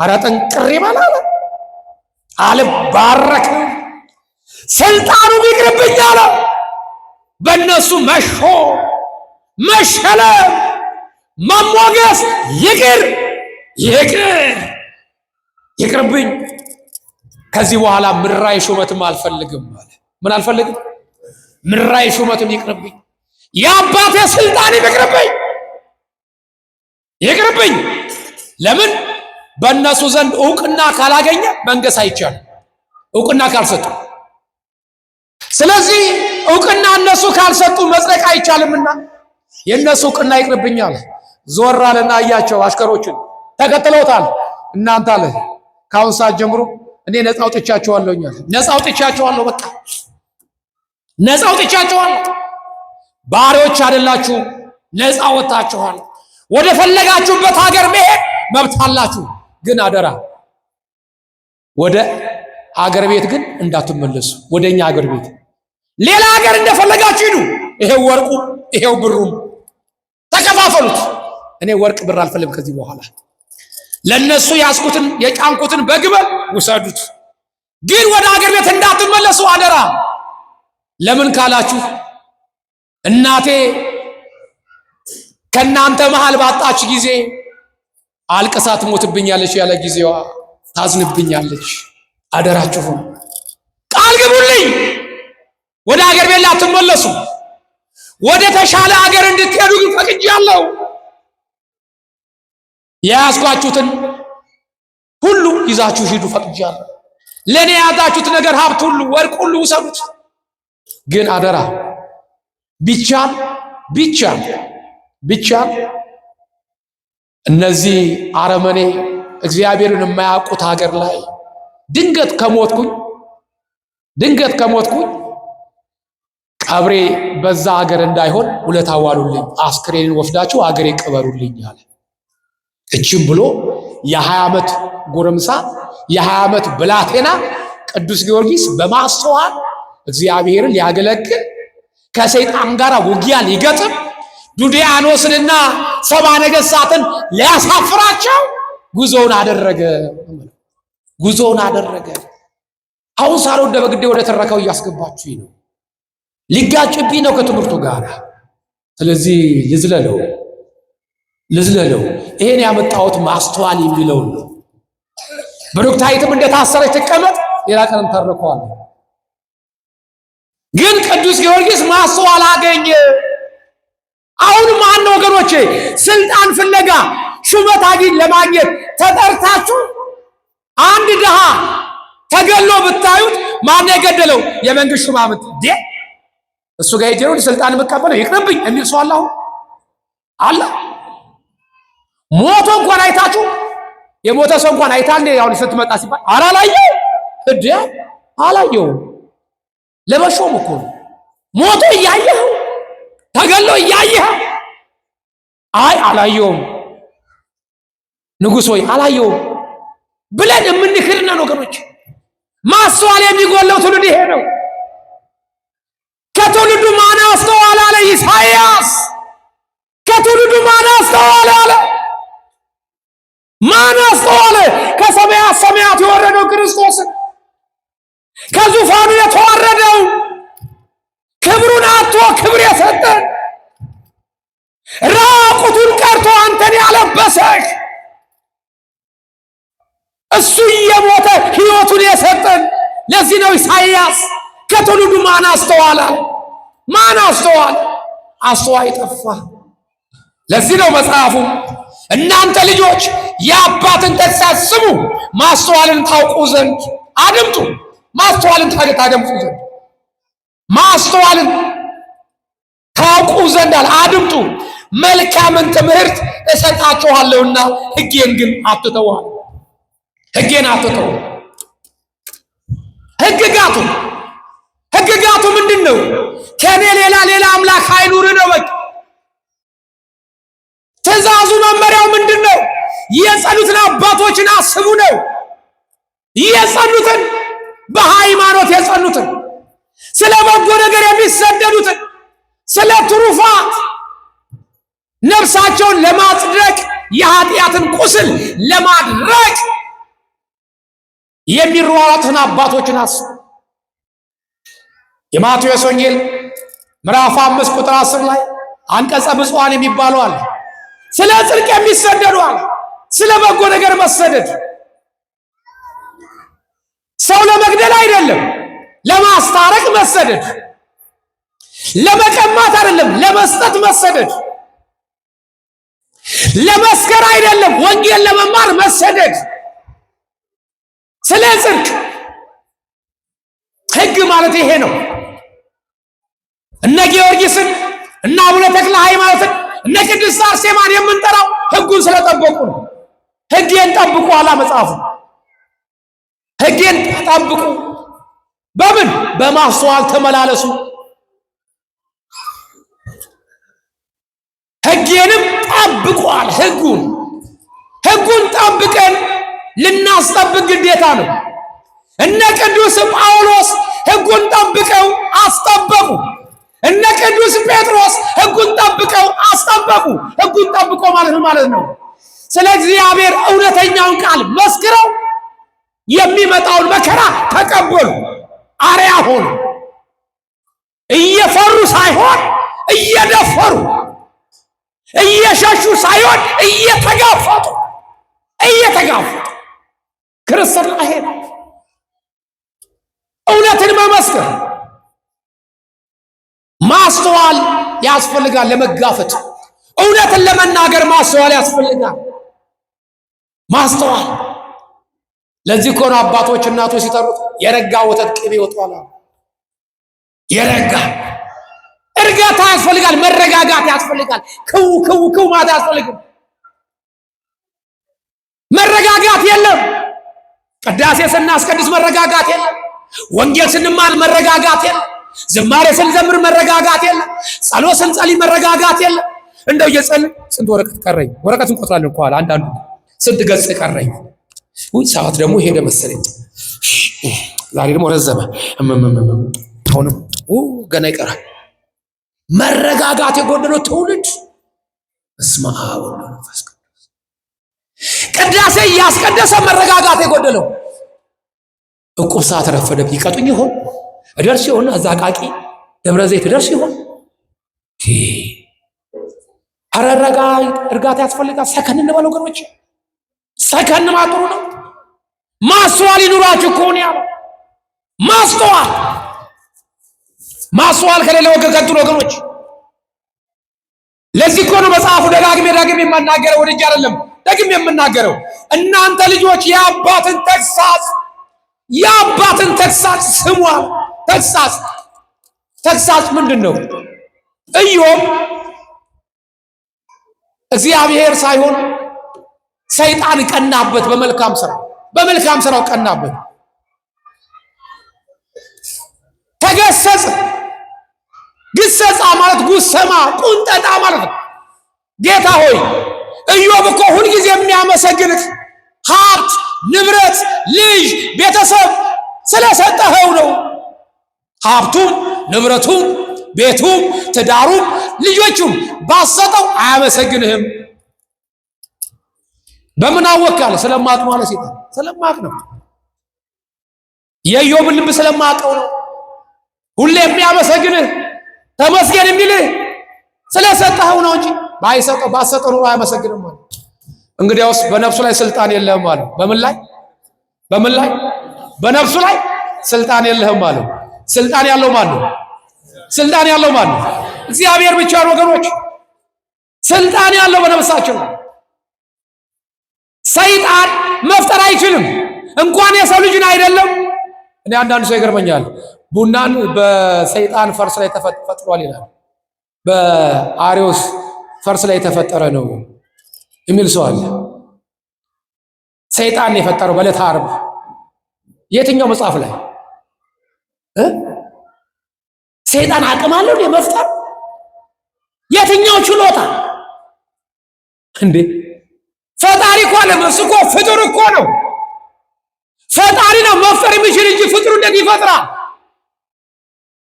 A: ኧረ ጥንቅር ይበላል። አልባረክም፣ ስልጣኑ ይቅርብኝ አለ። በእነሱ መሸለም መሞገስ ይቅርብኝ። ከዚህ በኋላ ምድራዊ ሹመትም አልፈልግም አለ። ምን አልፈልግም? ምድራዊ ሹመትም ይቅርብኝ፣ የአባቴ ስልጣን ይቅርብኝ። ለምን? በእነሱ ዘንድ እውቅና ካላገኘ መንገስ አይቻልም፣ እውቅና ካልሰጡ። ስለዚህ እውቅና እነሱ ካልሰጡ መጽደቅ አይቻልምና የእነሱ እውቅና ይቅርብኛል። ዞር አለና አያቸው፣ አሽከሮችን ተከትለውታል። እናንተ አለ ከአሁን ሰዓት ጀምሮ እኔ ነፃ አውጥቻቸዋለሁኝ። ነፃ አውጥቻቸዋለሁ። በቃ ነፃ አውጥቻቸዋለሁ። ባሪያዎች አይደላችሁ፣ ነፃ ወጣችኋል። ወደ ፈለጋችሁበት ሀገር መሄድ መብት አላችሁ። ግን አደራ ወደ ሀገር ቤት ግን እንዳትመለሱ። ወደኛ ሀገር ቤት ሌላ ሀገር እንደፈለጋችሁ ሂዱ። ይሄው ወርቁ ይሄው ብሩም ተከፋፈሉት። እኔ ወርቅ ብር አልፈልግም ከዚህ በኋላ። ለነሱ ያስኩትን የጫንኩትን በግበል ውሰዱት። ግን ወደ ሀገር ቤት እንዳትመለሱ አደራ። ለምን ካላችሁ እናቴ ከናንተ መሃል ባጣች ጊዜ አልቅሳ ትሞትብኛለች፣ ያለ ጊዜዋ ታዝንብኛለች። አደራችሁን ቃል ግቡልኝ። ወደ ሀገር ቤት ላትመለሱ፣ ወደ ተሻለ ሀገር እንድትሄዱ ግን ፈቅጃለሁ። የያዝኳችሁትን ሁሉ ይዛችሁ ሂዱ ፈቅጃለሁ። ለኔ የያዛችሁት ነገር ሀብት ሁሉ ወርቅ ሁሉ ውሰዱት። ግን አደራ ቢቻል ቢቻል ቢቻል እነዚህ አረመኔ እግዚአብሔርን የማያውቁት ሀገር ላይ ድንገት ከሞትኩኝ ቀብሬ በዛ ሀገር እንዳይሆን ውለታ ዋሉልኝ፣ አስክሬንን ወስዳችሁ ሀገሬ ቅበሩልኝ አለ። እችም ብሎ የ20 ዓመት ጎረምሳ የ20 ዓመት ብላቴና ቅዱስ ጊዮርጊስ በማስተዋል እግዚአብሔርን ሊያገለግል ከሰይጣን ጋር ውጊያ ሊገጥም ዱዲያኖስንና 70 ነገሥታትን ሊያሳፍራቸው ጉዞውን አደረገ። አሁን ሳልወድ በግዴ ወደ ተረካው እያስገባችሁኝ ነው። ሊጋጭብኝ ነው ከትምህርቱ ጋር። ስለዚህ ልዝለለው። ይሄን ያመጣሁት ማስተዋል የሚለው ነው። ብሩክታይትም እንደታሰረች ትቀመጥ፣ ሌላ ቀንም ተርከዋል። ግን ቅዱስ ጊዮርጊስ ማስተዋል አገኘ። አሁን ማን ነው ወገኖቼ ስልጣን ፍለጋ ሹመት ለማግኘት ተጠርታችሁ አንድ ድሃ ተገሎ ብታዩት ማን የገደለው? የመንግስት ሹማምንት። እሱ ጋር ሄጄ ነው ስልጣን የምቀበለው ይቅርብኝ የሚል ሰው አለ። ሞቶ እንኳን አይታችሁ የሞተ ሰው እንኳን አይታ እንደ ያው ስትመጣ ሲባል አላየው። ለበሾም እኮ ሞቶ እያየህ ተገሎ እያየህ አላየውም ንጉሥ ሆይ አላየውም ብለን የምንክድና ወገኖች፣ ማስተዋል የሚጎለው ትውልድ ይሄ ነው። ከትውልዱ ማን አስተዋለ አለ ኢሳይያስ። ከትውልዱ ማን አስተዋለ አለ? ማን አስተዋለ? ከሰማያት ሰማያት የወረደው ክርስቶስን ከዙፋኑ የተዋረደው ክብሩን አጥቶ ክብር የሰጠን ራቁቱን ቀርቶ አንተን ያለበሰህ እሱ እየሞተ ሕይወቱን የሰጠን። ለዚህ ነው ኢሳይያስ ከትውልዱ ማን አስተዋለ? ማን አስተዋለ? አስተዋይ ጠፋ። ለዚህ ነው መጽሐፉ እናንተ ልጆች የአባትን ተግሣጽ ስሙ፣ ማስተዋልን ታውቁ ዘንድ አድምጡ። ማስተዋልን ታደምጡ ዘንድ ማስተዋልን ታውቁ ዘንድ አድምጡ። መልካምን ትምህርት እሰጣችኋለሁና ሕጌን ግን አትተዋል። ሕጌን አትተው። ሕግጋቱ ምንድን ነው? ከኔ ሌላ አምላክ አይኑር ነው። በቃ ትእዛዙ መመሪያው ምንድን ነው? የጸኑትን አባቶችን አስቡ ነው። የጸኑትን በሃይማኖት የጸኑትን ስለ በጎ ነገር የሚሰደዱትን ስለ ትሩፋት ነፍሳቸውን ለማጽደቅ የኃጢአትን ቁስል ለማድረቅ የሚሯሯጡትን አባቶችን አስቡ። የማቴዎስ ወንጌል ምዕራፍ 5 ቁጥር 10 ላይ አንቀጸ ብፁዓን የሚባለው አለ። ስለ ጽድቅ የሚሰደዱ አለ። ስለ በጎ ነገር መሰደድ ሰው ለመግደል አይደለም፣ ለማስታረቅ መሰደድ፣ ለመቀማት አይደለም፣ ለመስጠት መሰደድ፣ ለመስከር አይደለም፣ ወንጌል ለመማር መሰደድ። ስለ ጽድቅ ሕግ ማለት ይሄ ነው። እነ ጊዮርጊስን እነ አቡነ ተክለ ሃይማኖትን እነ ቅድስት አርሴማን የምንጠራው ሕጉን ስለጠበቁ ነው። ሕጌን ጠብቁ አላ መጽሐፉ። ሕጌን ጠብቁ። በምን? በማስተዋል ተመላለሱ። ሕጌንም ጠብቋል። ሕጉን ጠብቀን ልናስጠብቅ ግዴታ ነው። እነ ቅዱስ ጳውሎስ ሕጉን ጠብቀው አስጠበቁ። እነ ቅዱስ ጴጥሮስ ሕጉን ጠብቀው አስጠበቁ። ሕጉን ጠብቆ ማለት ነው ስለ እግዚአብሔር እውነተኛውን ቃል መስክረው የሚመጣውን መከራ ተቀበሉ። አርያ ሆኑ። እየፈሩ ሳይሆን እየደፈሩ፣ እየሸሹ ሳይሆን እየተጋፈጡ ክርስትና ይሄ ነው። እውነትን መመስከር ማስተዋል ያስፈልጋል። ለመጋፈጥ እውነትን ለመናገር ማስተዋል ያስፈልጋል። ማስተዋል ለዚህ እኮ ነው አባቶች እናቶች ሲጠሩት የረጋ ወተት ቅቤ ይወጣዋል። የረጋ እርጋታ ያስፈልጋል። መረጋጋት ያስፈልጋል። ክው ማለት ያስፈልጋል። መረጋጋት የለም። ቅዳሴ ስናስቀድስ መረጋጋት የለም። ወንጌል ስንማር መረጋጋት የለም። ዝማሬ ስንዘምር መረጋጋት የለም። ጸሎት ስንጸልይ መረጋጋት የለም። እንደው የጸልይ ስንት ወረቀት ቀረኝ? ወረቀት እንቆጥራለን እኮ አንዳንዱ ስንት ገጽ ቀረኝ? ሰዓት ደግሞ ሄደ መሰለኝ። ዛሬ ደግሞ ረዘመ። አሁንም ገና ይቀራል። መረጋጋት የጎደለው ትውልድ በስመ አብ ወወልድ ወመንፈስ ቅዱስ። ቅዳሴ እያስቀደሰ መረጋጋት የጎደለው እቁብ ሰዓት ረፈደብኝ ይቀጡኝ ይሆን? እደርስ ይሆን? አዛቃቂ ደብረ ዘይት እደርስ ይሆን? አረረጋ እርጋታ ያስፈልጋል። ሰከን እንበል ወገኖች፣ ሰከን ማጥሩ ነው። ማስተዋል ይኑራችሁ እኮ ነው ያለው። ማስተዋል ከሌለ ወገን ከንቱ ነው ወገኖች። ለዚህ እኮ ነው መጽሐፉ ደጋግሜ የምናገረው፣ ወደጅ አይደለም ደግሜ የምናገረው። እናንተ ልጆች የአባትን ተግሳጽ ስሙ። ተግሳጽ ምንድን ነው? ኢዮብ እግዚአብሔር ሳይሆን ሰይጣን ቀናበት። በመልካም ስራው ቀናበት። ተገሰጸ። ግሰጻ ማለት ጉሰማ፣ ቁንጠጣ ማለት ነው። ጌታ ሆይ ኢዮብ እኮ ሁልጊዜ የሚያመሰግንህ ሀብት፣ ንብረት፣ ልጅ፣ ቤተሰብ ስለሰጠኸው ነው። ሀብቱም፣ ንብረቱም፣ ቤቱም፣ ትዳሩም፣ ልጆቹም ባሰጠው አያመሰግንህም። በምን አወቃለ? ስለማቅ ማለት ሲባል ስለማቅ ነው። የኢዮብን ልብ ስለማቀው ነው። ሁሌ የሚያመሰግንህ ተመስገን የሚልህ ስለሰጠኸው ነው እንጂ ባሰጠው ኑሮ አያመሰግንም ማለት። እንግዲያውስ በነፍሱ ላይ ስልጣን የለህም ማለት። በምን ላይ? በነፍሱ ላይ ስልጣን የለህም ማለት። ስልጣን ያለው ማን ነው? እግዚአብሔር ብቻ ነው ወገኖች። ስልጣን ያለው በነፍሳችን ነው። ሰይጣን መፍጠር አይችልም። እንኳን የሰው ልጅን አይደለም። እኔ አንዳንድ ሰው ይገርመኛል። ቡናን በሰይጣን ፈርስ ላይ ተፈጥሯል ይላል። በአሪዮስ ፈርስ ላይ የተፈጠረ ነው የሚል ሰው አለ። ሰይጣን የፈጠረው በዕለተ ዓርብ የትኛው መጽሐፍ ላይ? ሰይጣን አቅም አለው የመፍጠር? የትኛው ችሎታ እንዴ? ፈጣሪ እኮ አለም። እሱ እኮ ፍጡር እኮ ነው። ፈጣሪ ነው መፍጠር የሚችል እንጂ ፍጡር እንዴት ይፈጥራል?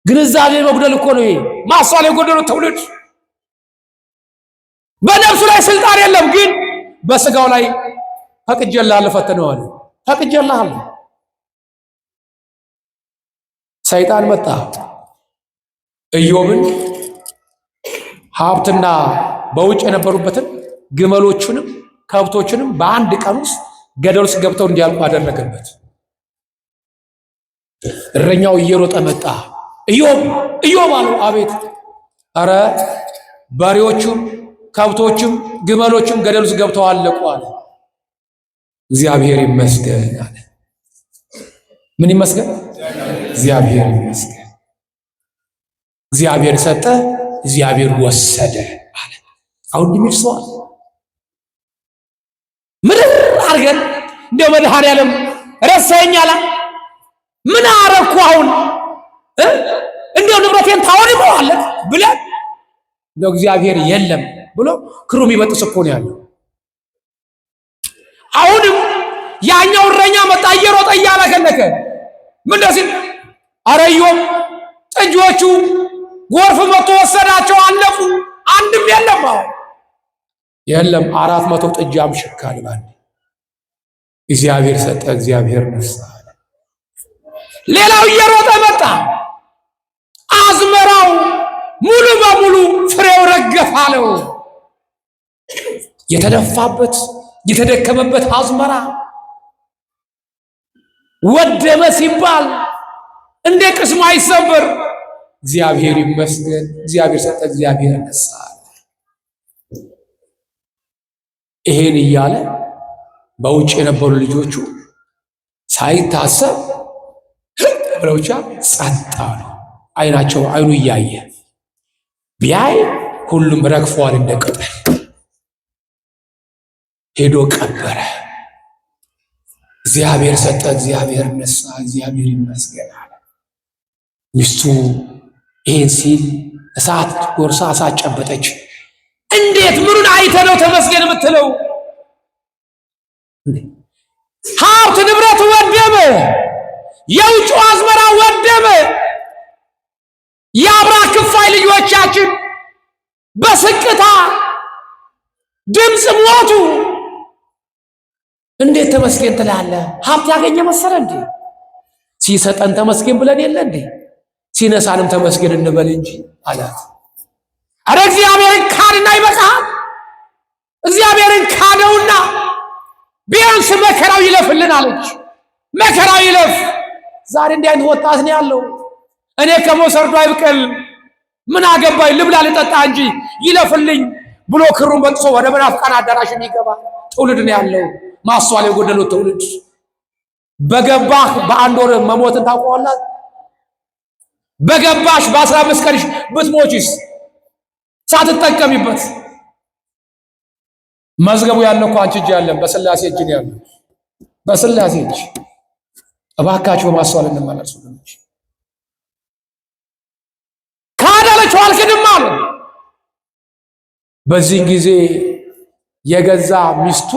A: ግንዛቤ መጉደል እኮ ነው። ይሄ ማስተዋል የጎደለው ትውልድ። በነፍሱ ላይ ስልጣን የለም፣ ግን በስጋው ላይ ፈቅጄልሃለሁ ፈትነዋል። ፈቅጄልሃለሁ። ሰይጣን መጣ ኢዮብን ሀብትና በውጭ የነበሩበትን ግመሎቹንም ከብቶቹንም በአንድ ቀን ውስጥ ገደል ውስጥ ገብተው እንዲያልቁ አደረገበት። እረኛው እየሮጠ መጣ። ኢዮብ አለው። አቤት። አረ በሬዎቹም ከብቶቹም ግመሎቹም ገደል ውስጥ ገብተው አለቁ አለ። እግዚአብሔር ይመስገን አለ። ምን ይመስገን? እግዚአብሔር ይመስገን። እግዚአብሔር ሰጠ፣ እግዚአብሔር ወሰደ አለ። አሁን ድምር ሰዋል ምድር አርገን እንደው መድኃኔዓለም ረሳኸኝ ምን አረኩ አሁን እንደው ንብረቴን ታወርበዋለህ ብለን እንደው እግዚአብሔር የለም ብሎ ክሩ የሚበጥስ እኮ ነው ያለው። አሁንም ያኛው እረኛ መጣ እየሮጠ እያለከለከ ምን ደሲል አረዮም ጥጆቹ ጎርፍ መጥቶ ወሰዳቸው፣ አለፉ። አንድም የለም። አሁን የለም 400 ጥጃም ሽካል ባንዴ እግዚአብሔር ሰጠ፣ እግዚአብሔር ነሳ። ሌላው እየሮጠ መጣ። አዝመራው ሙሉ በሙሉ ፍሬው ረገፍ አለው። የተደፋበት የተደከመበት አዝመራ ወደመ ሲባል እንደ ቅስሙ አይሰበር። እግዚአብሔር ይመስገን፣ እግዚአብሔር ሰጠ፣ እግዚአብሔር ነሳ። ይሄን እያለ በውጭ የነበሩ ልጆቹ ሳይታሰብ ብለውቻ ጸጥ አሉ። አይኑ እያየ ቢያይ ሁሉም ረግፈዋል እንደ ቅጠል። ሄዶ ቀበረ። እግዚአብሔር ሰጠ፣ እግዚአብሔር ነሳ፣ እግዚአብሔር ይመስገን አለ። ሚስቱ ይሄን ሲል እሳት ጎርሳ እሳት ጨበጠች። እንዴት ምኑን አይተ ነው ተመስገን የምትለው? ሀብት ንብረት ወደመ፣ የውጭ አዝመራ ወደመ፣ የአብራክ ክፋይ ልጆቻችን በስቅታ ድምፅ ሞቱ። እንዴት ተመስገን ትላለህ? ሀብት ያገኘ መሰለ እንዴ? ሲሰጠን ተመስገን ብለን የለ እንዴ? ሲነሳንም ተመስገን እንበል እንጂ አላት። አረ እግዚአብሔርን ካድና ይበቃል። እግዚአብሔርን ካደውና ቢያንስ መከራው ይለፍልን አለች። መከራው ይለፍ። ዛሬ እንዲህ አይነት ወጣት ነው ያለው። እኔ ከመሰርዶ አይብቀል ምን አገባኝ ልብላ ልጠጣ እንጂ ይለፍልኝ ብሎ ክሩን በጥሶ ወደ መናፍቃን አዳራሽ የሚገባ ትውልድ ነው ያለው። ማስተዋል የጎደለው ትውልድ። በገባህ በአንድ ወር መሞትን ታውቀዋለህ? በገባሽ በ15 ቀንሽ ብትሞቺስ ሳትጠቀሚበት? መዝገቡ ያለው እኮ አንቺ እጅ ያለን በስላሴ እጅ ነው ያለው። በስላሴ እጅ። እባካችሁ በማስተዋል እንመላለስ ወገኖች። ካደለችው አልክድም አለ። በዚህ ጊዜ የገዛ ሚስቱ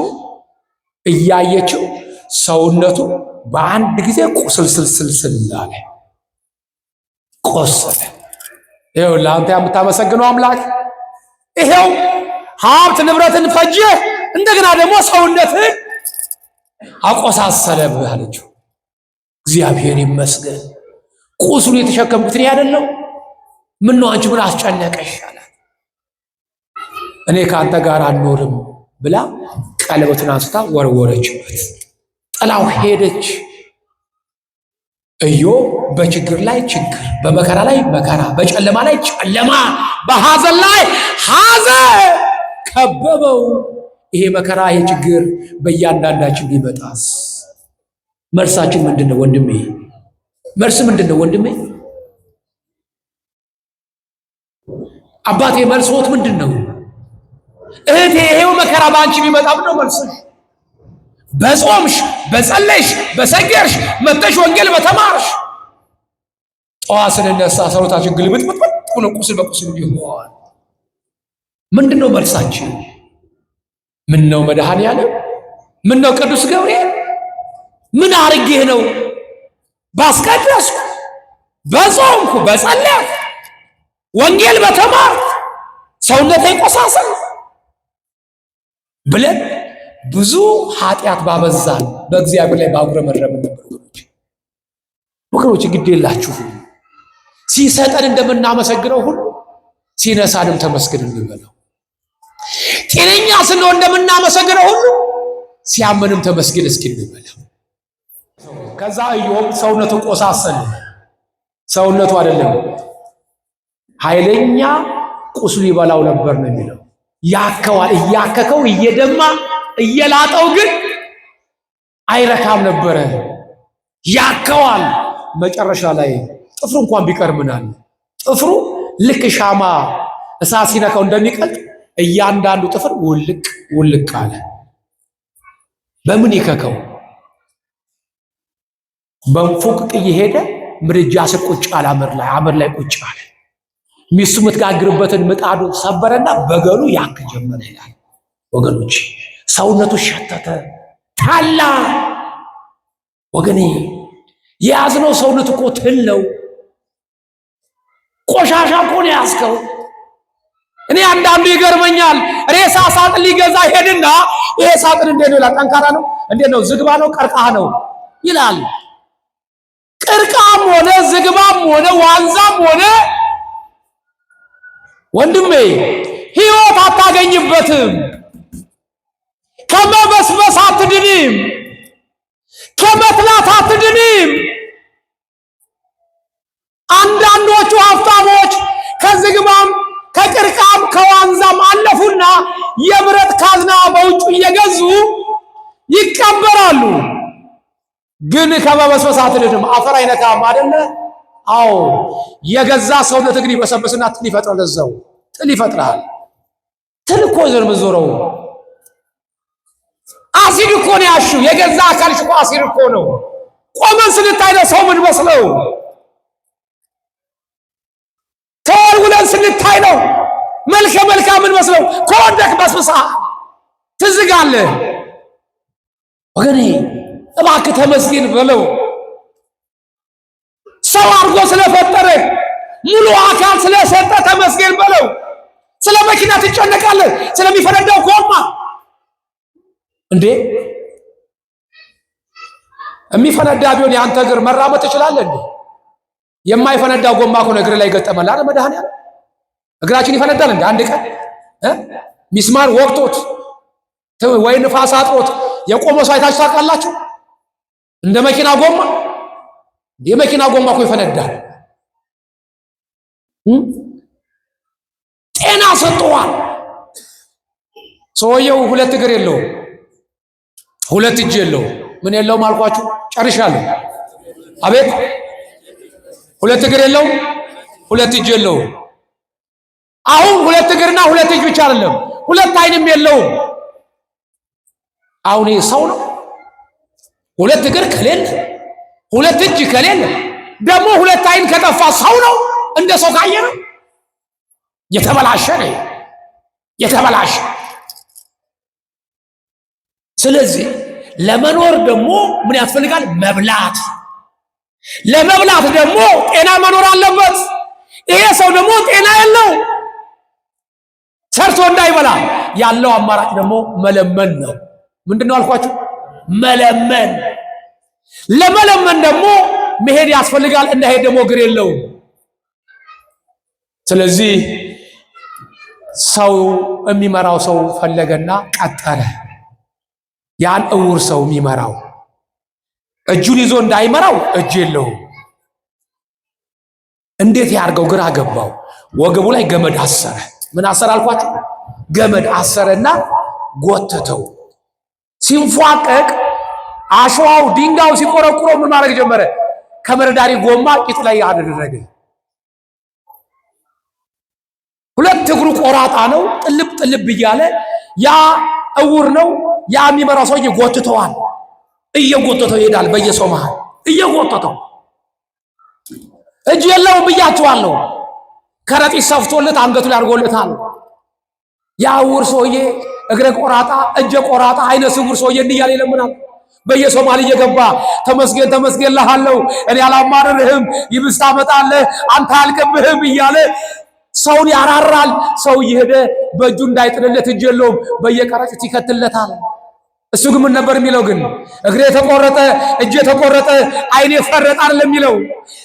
A: እያየችው ሰውነቱ በአንድ ጊዜ ቁስልስልስል አለ፣ ቆሰለ። ይኸው ለአንተ የምታመሰግነው አምላክ ይሄው ሀብት ንብረትን ፈጀ፣ እንደገና ደግሞ ሰውነትን አቆሳሰለብህ አለችው። እግዚአብሔር ይመስገን ቁስሉ የተሸከምኩትን ያደለው ምን ነው አንቺ ምን አስጨነቀሽ አላት። እኔ ከአንተ ጋር አልኖርም ብላ ቀለበቱን አንስታ ወረወረችበት፣ ጥላው ሄደች። ኢዮብ በችግር ላይ ችግር፣ በመከራ ላይ መከራ፣ በጨለማ ላይ ጨለማ፣ በሐዘን ላይ ሐዘን ከበበው። ይሄ መከራ ይሄ ችግር በእያንዳንዳችን ቢመጣስ መልሳችን ምንድነው ወንድሜ? መልስ ምንድነው ወንድሜ? አባቴ መልሶት ምንድነው? እህቴ ይሄው መከራ ባንቺ ቢመጣ ምንድነው መልስሽ? በጾምሽ በጸለይሽ በሰገርሽ መተሽ ወንጌል በተማርሽ ጠዋት ስንነሳ ሰውነታችን ግልብጥብጥ ብሎ ቁስል በቁስል ይሆናል። ምንድነው መልሳችን? ምን ነው መድኃኔዓለም? ምን ነው ቅዱስ ገብርኤል? ምን አርጌህ ነው ባስቀደስኩ በጾምኩ በጸለይኩ ወንጌል በተማርኩ ሰውነቴ ቆሳሰል ብለን ብዙ ኃጢአት ባበዛን በእግዚአብሔር ላይ ባጉረመረምን ነበር። ወገኖች ግድ የላችሁ ሲሰጠን እንደምናመሰግነው ሁሉ ሲነሳንም ተመስገን እንበለው። ጤነኛ ስንሆን እንደምናመሰግነው ሁሉ ሲያመንም ተመስገን እስኪ እንበለው። ከዛ ኢዮብ ሰውነቱ ቆሳሰለ። ሰውነቱ አይደለም ኃይለኛ ቁስሉ ይበላው ነበር ነው የሚለው። ያከዋል፣ እያከከው እየደማ እየላጠው ግን አይረካም ነበረ። ያከዋል። መጨረሻ ላይ ጥፍሩ እንኳን ቢቀርምናል ጥፍሩ ልክ ሻማ እሳት ሲነካው እንደሚቀልጥ እያንዳንዱ ጥፍር ውልቅ ውልቅ አለ። በምን ይከከው? በንፉቅቅ እየሄደ ምድጃ ስር ቁጭ አለ። አመድ ላይ ቁጭ አለ። ሚስቱ የምትጋግርበትን ምጣዱ ሰበረና በገሉ ያክ ጀመረ ይላል። ወገኖች ሰውነቱ ሸተተ ታላ። ወገኔ የያዝነው ሰውነት እኮ ትል ነው። ቆሻሻ እኮ ነው ያዝከው። እኔ አንዳንዱ ይገርመኛል። ሬሳ ሳጥን ሊገዛ ሄድና ይሄ ሳጥን እንዴት ነው ይላል። ጠንካራ ነው እንዴት ነው? ዝግባ ነው ቀርቃህ ነው ይላል። ቅርቃም ሆነ ዝግባም ሆነ ዋንዛም ሆነ ወንድሜ ሕይወት አታገኝበትም። ከመበስበስ አትድንም። ከመትላት አትድንም። አንዳንዶቹ ሀብታሞች ከዝግባም ከቅርቃም ከዋንዛም አለፉና የብረት ካዝና በውጭ እየገዙ ይቀበራሉ። ግን ከመበስበስ አትድንም። አፈር አይነካም አይደለ? አዎ የገዛ ሰውነት ግን ይበሰብስና ትል ይፈጥራል። እዛው ትል ይፈጥራል። ትል እኮ ዘር ምዞረው አሲድ እኮ ነው ያሹ። የገዛ አካልሽ እኮ አሲድ እኮ ነው። ቆመን ስንታይ ነው ሰው ምን መስለው። ተወልውለን ስንታይ ነው መልካም ምን መስለው። ከወደክ በስብሳ ትዝጋለህ። ወገኔ እባክህ ተመስገን በለው። ሰው አድርጎ ስለፈጠረ ሙሉ አካል ስለሰጠ ተመስገን በለው። ስለ መኪና ትጨነቃለህ? ስለሚፈነዳው ጎማ እንዴ? የሚፈነዳ ቢሆን የአንተ እግር መራመድ ትችላለህ እንዴ? የማይፈነዳ ጎማ እኮ እግር ላይ ገጠመላ አይደል? መድኃኒዓለም እግራችን ይፈነዳል እንዴ? አንድ ቀን ሚስማር ወቅቶት ወይ ንፋስ አጥሮት የቆመ ሰው አይታችሁ ታውቃላችሁ? እንደ መኪና ጎማ የመኪና ጎማ እኮ ይፈነዳል። ጤና ሰጥቷል። ሰውየው ሁለት እግር የለውም፣ ሁለት እጅ የለውም። ምን የለውም አልኳችሁ? ጨርሻለሁ። አቤት ሁለት እግር የለውም፣ ሁለት እጅ የለውም። አሁን ሁለት እግርና ሁለት እጅ ብቻ አይደለም፣ ሁለት አይንም የለውም። አሁን ይሄ ሰው ነው? ሁለት እግር ከሌለ ሁለት እጅ ከሌለ ደግሞ ሁለት አይን ከጠፋ ሰው ነው? እንደ ሰው ካየ ነው የተበላሸ ነው፣ የተበላሸ። ስለዚህ ለመኖር ደግሞ ምን ያስፈልጋል? መብላት። ለመብላት ደግሞ ጤና መኖር አለበት። ይሄ ሰው ደግሞ ጤና የለው፣ ሰርቶ እንዳይበላ ያለው አማራጭ ደግሞ መለመን ነው። ምንድነው አልኳችሁ? መለመን። ለመለመን ደግሞ መሄድ ያስፈልጋል። እንዳይሄድ ደግሞ እግር የለውም። ስለዚህ ሰው የሚመራው ሰው ፈለገና ቀጠረ። ያን እውር ሰው የሚመራው እጁን ይዞ እንዳይመራው እጅ የለውም። እንዴት ያርገው? ግራ ገባው። ወገቡ ላይ ገመድ አሰረ። ምን አሰረ አልኳችሁ? ገመድ አሰረና ጎተተው። ሲንፏቀቅ አሸዋው ድንጋዩ ሲቆረቁሮ ምን ማድረግ ጀመረ? ከመረዳሪ ጎማ ቂጥ ላይ አደረገ። ሁለት እግሩ ቆራጣ ነው። ጥልብ እያለ ያ እውር ነው። ያ የሚመራው ሰው እየጎትተዋል። እየጎተተው ይሄዳል። በየሰው መሃል እየጎተተው። እጅ የለውም ብያችኋለሁ። ከረጢት ሰፍቶለት አንገቱ ላይ አድርጎለታል። ያ እውር ሰውዬ እግረ ቆራጣ፣ እጀ ቆራጣ፣ አይነ ስውር ሰውዬ እንዲያለ ይለምናል። በየሰው መሃል እየገባ ተመስገን ተመስገን እልሃለሁ፣ እኔ አላማርርህም፣ ይብስ ታመጣለህ፣ አንተ አያልቅብህም እያለ ሰውን ያራራል። ሰው እየሄደ በእጁ እንዳይጥልለት እጅ የለውም በየቀረጢት ይከትለታል። እሱ ግን ምን ነበር የሚለው? ግን እግሬ ተቆረጠ፣ እጄ ተቆረጠ፣ አይኔ ፈረጠ አይደለም የሚለው።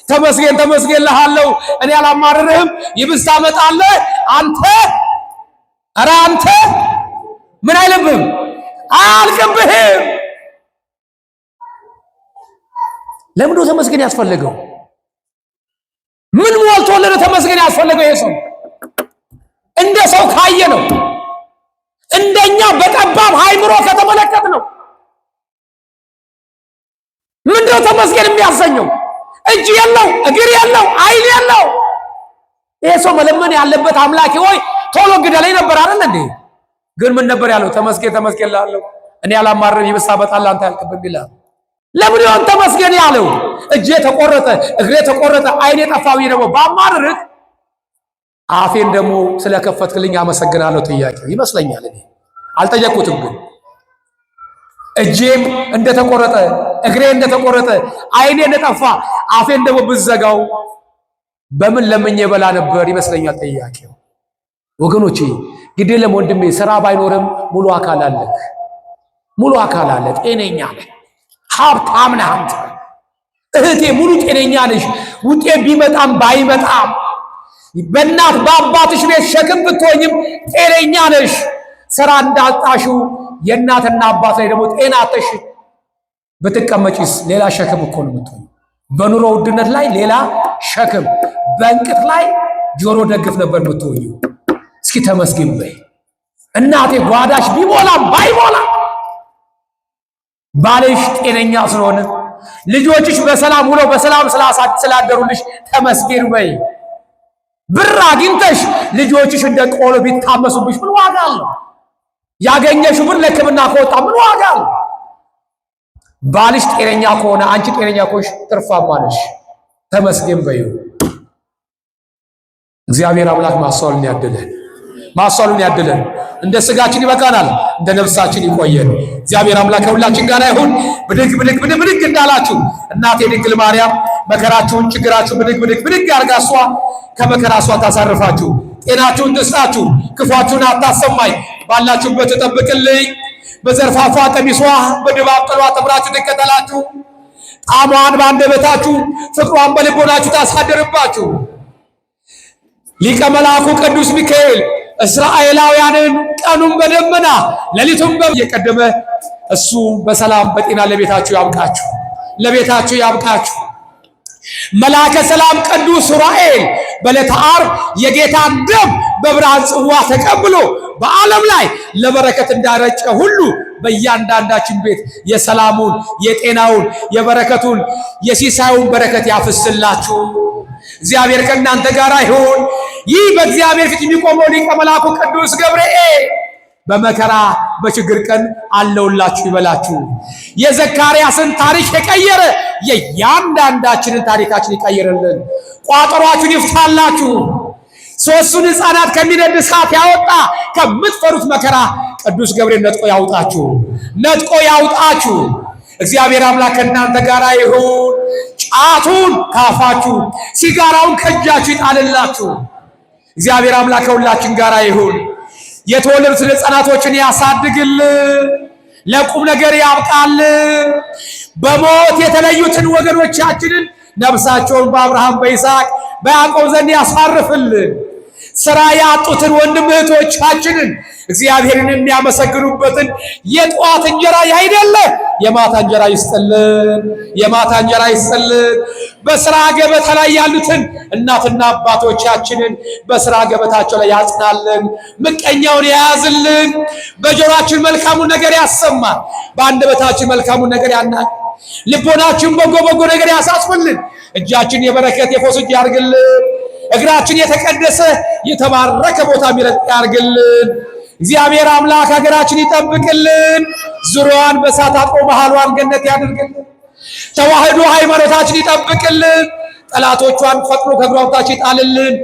A: ተመስገን ተመስገን እልሃለሁ፣ እኔ አላማርርህም፣ ይብስ ታመጣለህ፣ አንተ ኧረ አንተ ምን አይልብህም፣ አያልቅብህም። ለምንድን ነው ተመስገን ያስፈለገው? ምን ሞልቶለት ተመስገን ያስፈለገው? ይሄ ሰው እንደ ሰው ካየ ነው። እንደኛ በጠባብ ሃይምሮ ከተመለከት ነው። ምንድነው ተመስገን የሚያሰኘው? እጅ የለው፣ እግር የለው፣ አይን የለው። ይሄ ሰው መለመን ያለበት አምላኬ ሆይ ቶሎ ግደለኝ ነበር አይደል እንዴ? ግን ምን ነበር ያለው? ተመስገን ተመስገን እላለሁ፣ እኔ አላማርርም፣ ይብስ ታመጣለህ፣ አንተ አያልቅብህም ይላል። ለምን ይሆን ተመስገን ያለው? እጄ ተቆረጠ፣ እግሬ ተቆረጠ፣ አይኔ ጠፋው ደግሞ ባማርርህ አፌን ደግሞ ስለከፈትክልኝ አመሰግናለሁ ጥያቄው ይመስለኛል። እኔ አልጠየቅኩትም፣ ግን እጄም እንደተቆረጠ እግሬ እንደተቆረጠ አይኔ እንደጠፋ አፌን ደግሞ ብዘጋው በምን ለምኜ በላ ነበር ይመስለኛል ጥያቄው። ወገኖቼ ግድ የለም ወንድሜ፣ ስራ ባይኖርም ሙሉ አካል አለ፣ ሙሉ አካል አለ፣ ጤነኛ ነህ፣ ሀብታም ነህ አንተ። እህቴ ሙሉ ጤነኛ ነሽ። ውጤት ቢመጣም ባይመጣም በእናት በአባትሽ ቤት ሸክም ብትሆኝም ጤነኛ ነሽ። ስራ እንዳጣሽው የእናትና አባት ላይ ደግሞ ጤና አጥተሽ ብትቀመጪስ ሌላ ሸክም እኮ ነው የምትሆኝ። በኑሮ ውድነት ላይ ሌላ ሸክም፣ በእንቅት ላይ ጆሮ ደግፍ ነበር የምትሆኚው። እስኪ ተመስገን በይ እናቴ። ጓዳሽ ቢሞላም ባይሞላም ባልሽ ጤነኛ ስለሆነ ልጆችሽ በሰላም ውለው በሰላም ስላደሩልሽ ተመስገን በይ። ብር አግኝተሽ ልጆችሽ እንደ ቆሎ ቢታመሱብሽ ምን ዋጋ አለው? ያገኘሽው ብር ለሕክምና ከወጣ ምን ዋጋ አለው? ባልሽ ጤነኛ ከሆነ አንቺ ጤነኛ ከሆንሽ ትርፋማ ነሽ። ተመስገን በዩ። እግዚአብሔር አምላክ ማስተዋልን ያድለን፣ ማስተዋልን ያድለን። እንደ ስጋችን ይበቃናል፣ እንደ ነፍሳችን ይቆየን። እግዚአብሔር አምላክ ከሁላችን ጋር ይሁን። ብድግ ብድግ ብድግ ብድግ እንዳላችሁ እናቴ ድንግል ማርያም መከራችሁን ችግራችሁን ብድግ ብድግ ብድግ አድርጋ እሷ ከመከራ እሷ ታሳርፋችሁ፣ ጤናችሁን ትስጣችሁ፣ ክፏችሁን አታሰማኝ፣ ባላችሁበት ትጠብቅልኝ። በዘርፋፋ ቀሚሷ በድባብ ጥሏ ተምራችሁ ትከተላችሁ፣ ጣዕሟን በአንደበታችሁ ፍቅሯን በልቦናችሁ ታሳድርባችሁ። ሊቀ መልአኩ ቅዱስ ሚካኤል እስራኤላውያንን ቀኑን በደመና ሌሊቱን እየቀደመ እሱ በሰላም በጤና ለቤታችሁ ያብቃችሁ፣ ለቤታችሁ ያብቃችሁ። መልአከ ሰላም ቅዱስ ዑራኤል በዕለተ ዓርብ የጌታን ደም በብርሃን ጽዋ ተቀብሎ በዓለም ላይ ለበረከት እንዳረጨ ሁሉ በእያንዳንዳችን ቤት የሰላሙን፣ የጤናውን፣ የበረከቱን፣ የሲሳዩን በረከት ያፍስላችሁ። እግዚአብሔር ከእናንተ ጋር ይሁን። ይህ በእግዚአብሔር ፊት የሚቆመው ሊቀ መልአኩ ቅዱስ ገብርኤል በመከራ በችግር ቀን አለውላችሁ ይበላችሁ። የዘካርያስን ታሪክ የቀየረ የእያንዳንዳችንን ታሪካችን ይቀይርልን። ቋጠሯችሁን ይፍታላችሁ። ሦስቱን ሕፃናት ከሚነድ እሳት ያወጣ ከምትፈሩት መከራ ቅዱስ ገብርኤል ነጥቆ ያውጣችሁ፣ ነጥቆ ያውጣችሁ። እግዚአብሔር አምላክ ከእናንተ ጋር ይሁን። ጫቱን ካፋችሁ፣ ሲጋራውን ከእጃችሁ ይጣልላችሁ። እግዚአብሔር አምላክ ከሁላችን ጋር ይሁን። የተወለዱትን ሕፃናቶችን ያሳድግልን፣ ለቁም ነገር ያብቃልን። በሞት የተለዩትን ወገኖቻችንን ነፍሳቸውን በአብርሃም በይስሐቅ በያዕቆብ ዘንድ ያሳርፍልን። ሥራ ያጡትን ወንድም እህቶቻችንን እግዚአብሔርን የሚያመሰግኑበትን የጠዋት እንጀራ ያይደለ የማታ እንጀራ ይስጥልን፣ የማታ እንጀራ ይስጥልን። በሥራ ገበታ ላይ ያሉትን እናትና አባቶቻችንን በሥራ ገበታቸው ላይ ያጽናልን፣ ምቀኛውን የያዝልን። በጆሮአችን መልካሙን ነገር ያሰማል፣ በአንደበታችን መልካሙን ነገር ያናል። ልቦናችን በጎ በጎ ነገር ያሳስብልን። እጃችን የበረከት የፈውስ እጅ ያርግልን። እግራችን የተቀደሰ የተባረከ ቦታ የሚረጥ ያርግልን። እግዚአብሔር አምላክ ሀገራችን ይጠብቅልን። ዙሪያዋን በእሳት አጥቦ መሃሏን ገነት ያድርግልን። ተዋህዶ ሃይማኖታችን ይጠብቅልን። ጠላቶቿን ፈጥኖ ከእግሯ በታች ይጣልልን።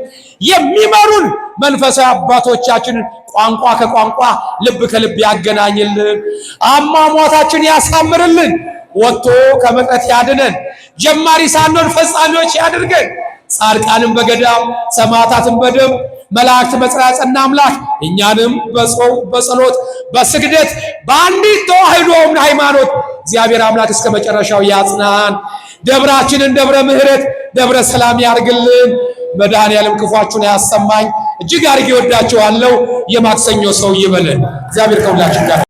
A: የሚመሩን መንፈሳዊ አባቶቻችንን ቋንቋ ከቋንቋ ልብ ከልብ ያገናኝልን። አሟሟታችን ያሳምርልን። ወጥቶ ከመቅረት ያድነን። ጀማሪ ሳንሆን ፈጻሚዎች ያድርገን። ጻድቃንም በገዳም ሰማዕታትን በደም መላእክት በጽርሐ ያጸና አምላክ እኛንም በጾም በጸሎት በስግደት በአንዲት ተዋህዶ ሃይማኖት እግዚአብሔር አምላክ እስከ መጨረሻው ያጽናን። ደብራችንን ደብረ ምሕረት ደብረ ሰላም ያርግልን። መድኃኔዓለም ክፉአችሁን ያሰማኝ። እጅግ አድርጌ ወዳችኋለሁ። የማክሰኞ ሰው ይበለን። እግዚአብሔር ከሁላችን ጋር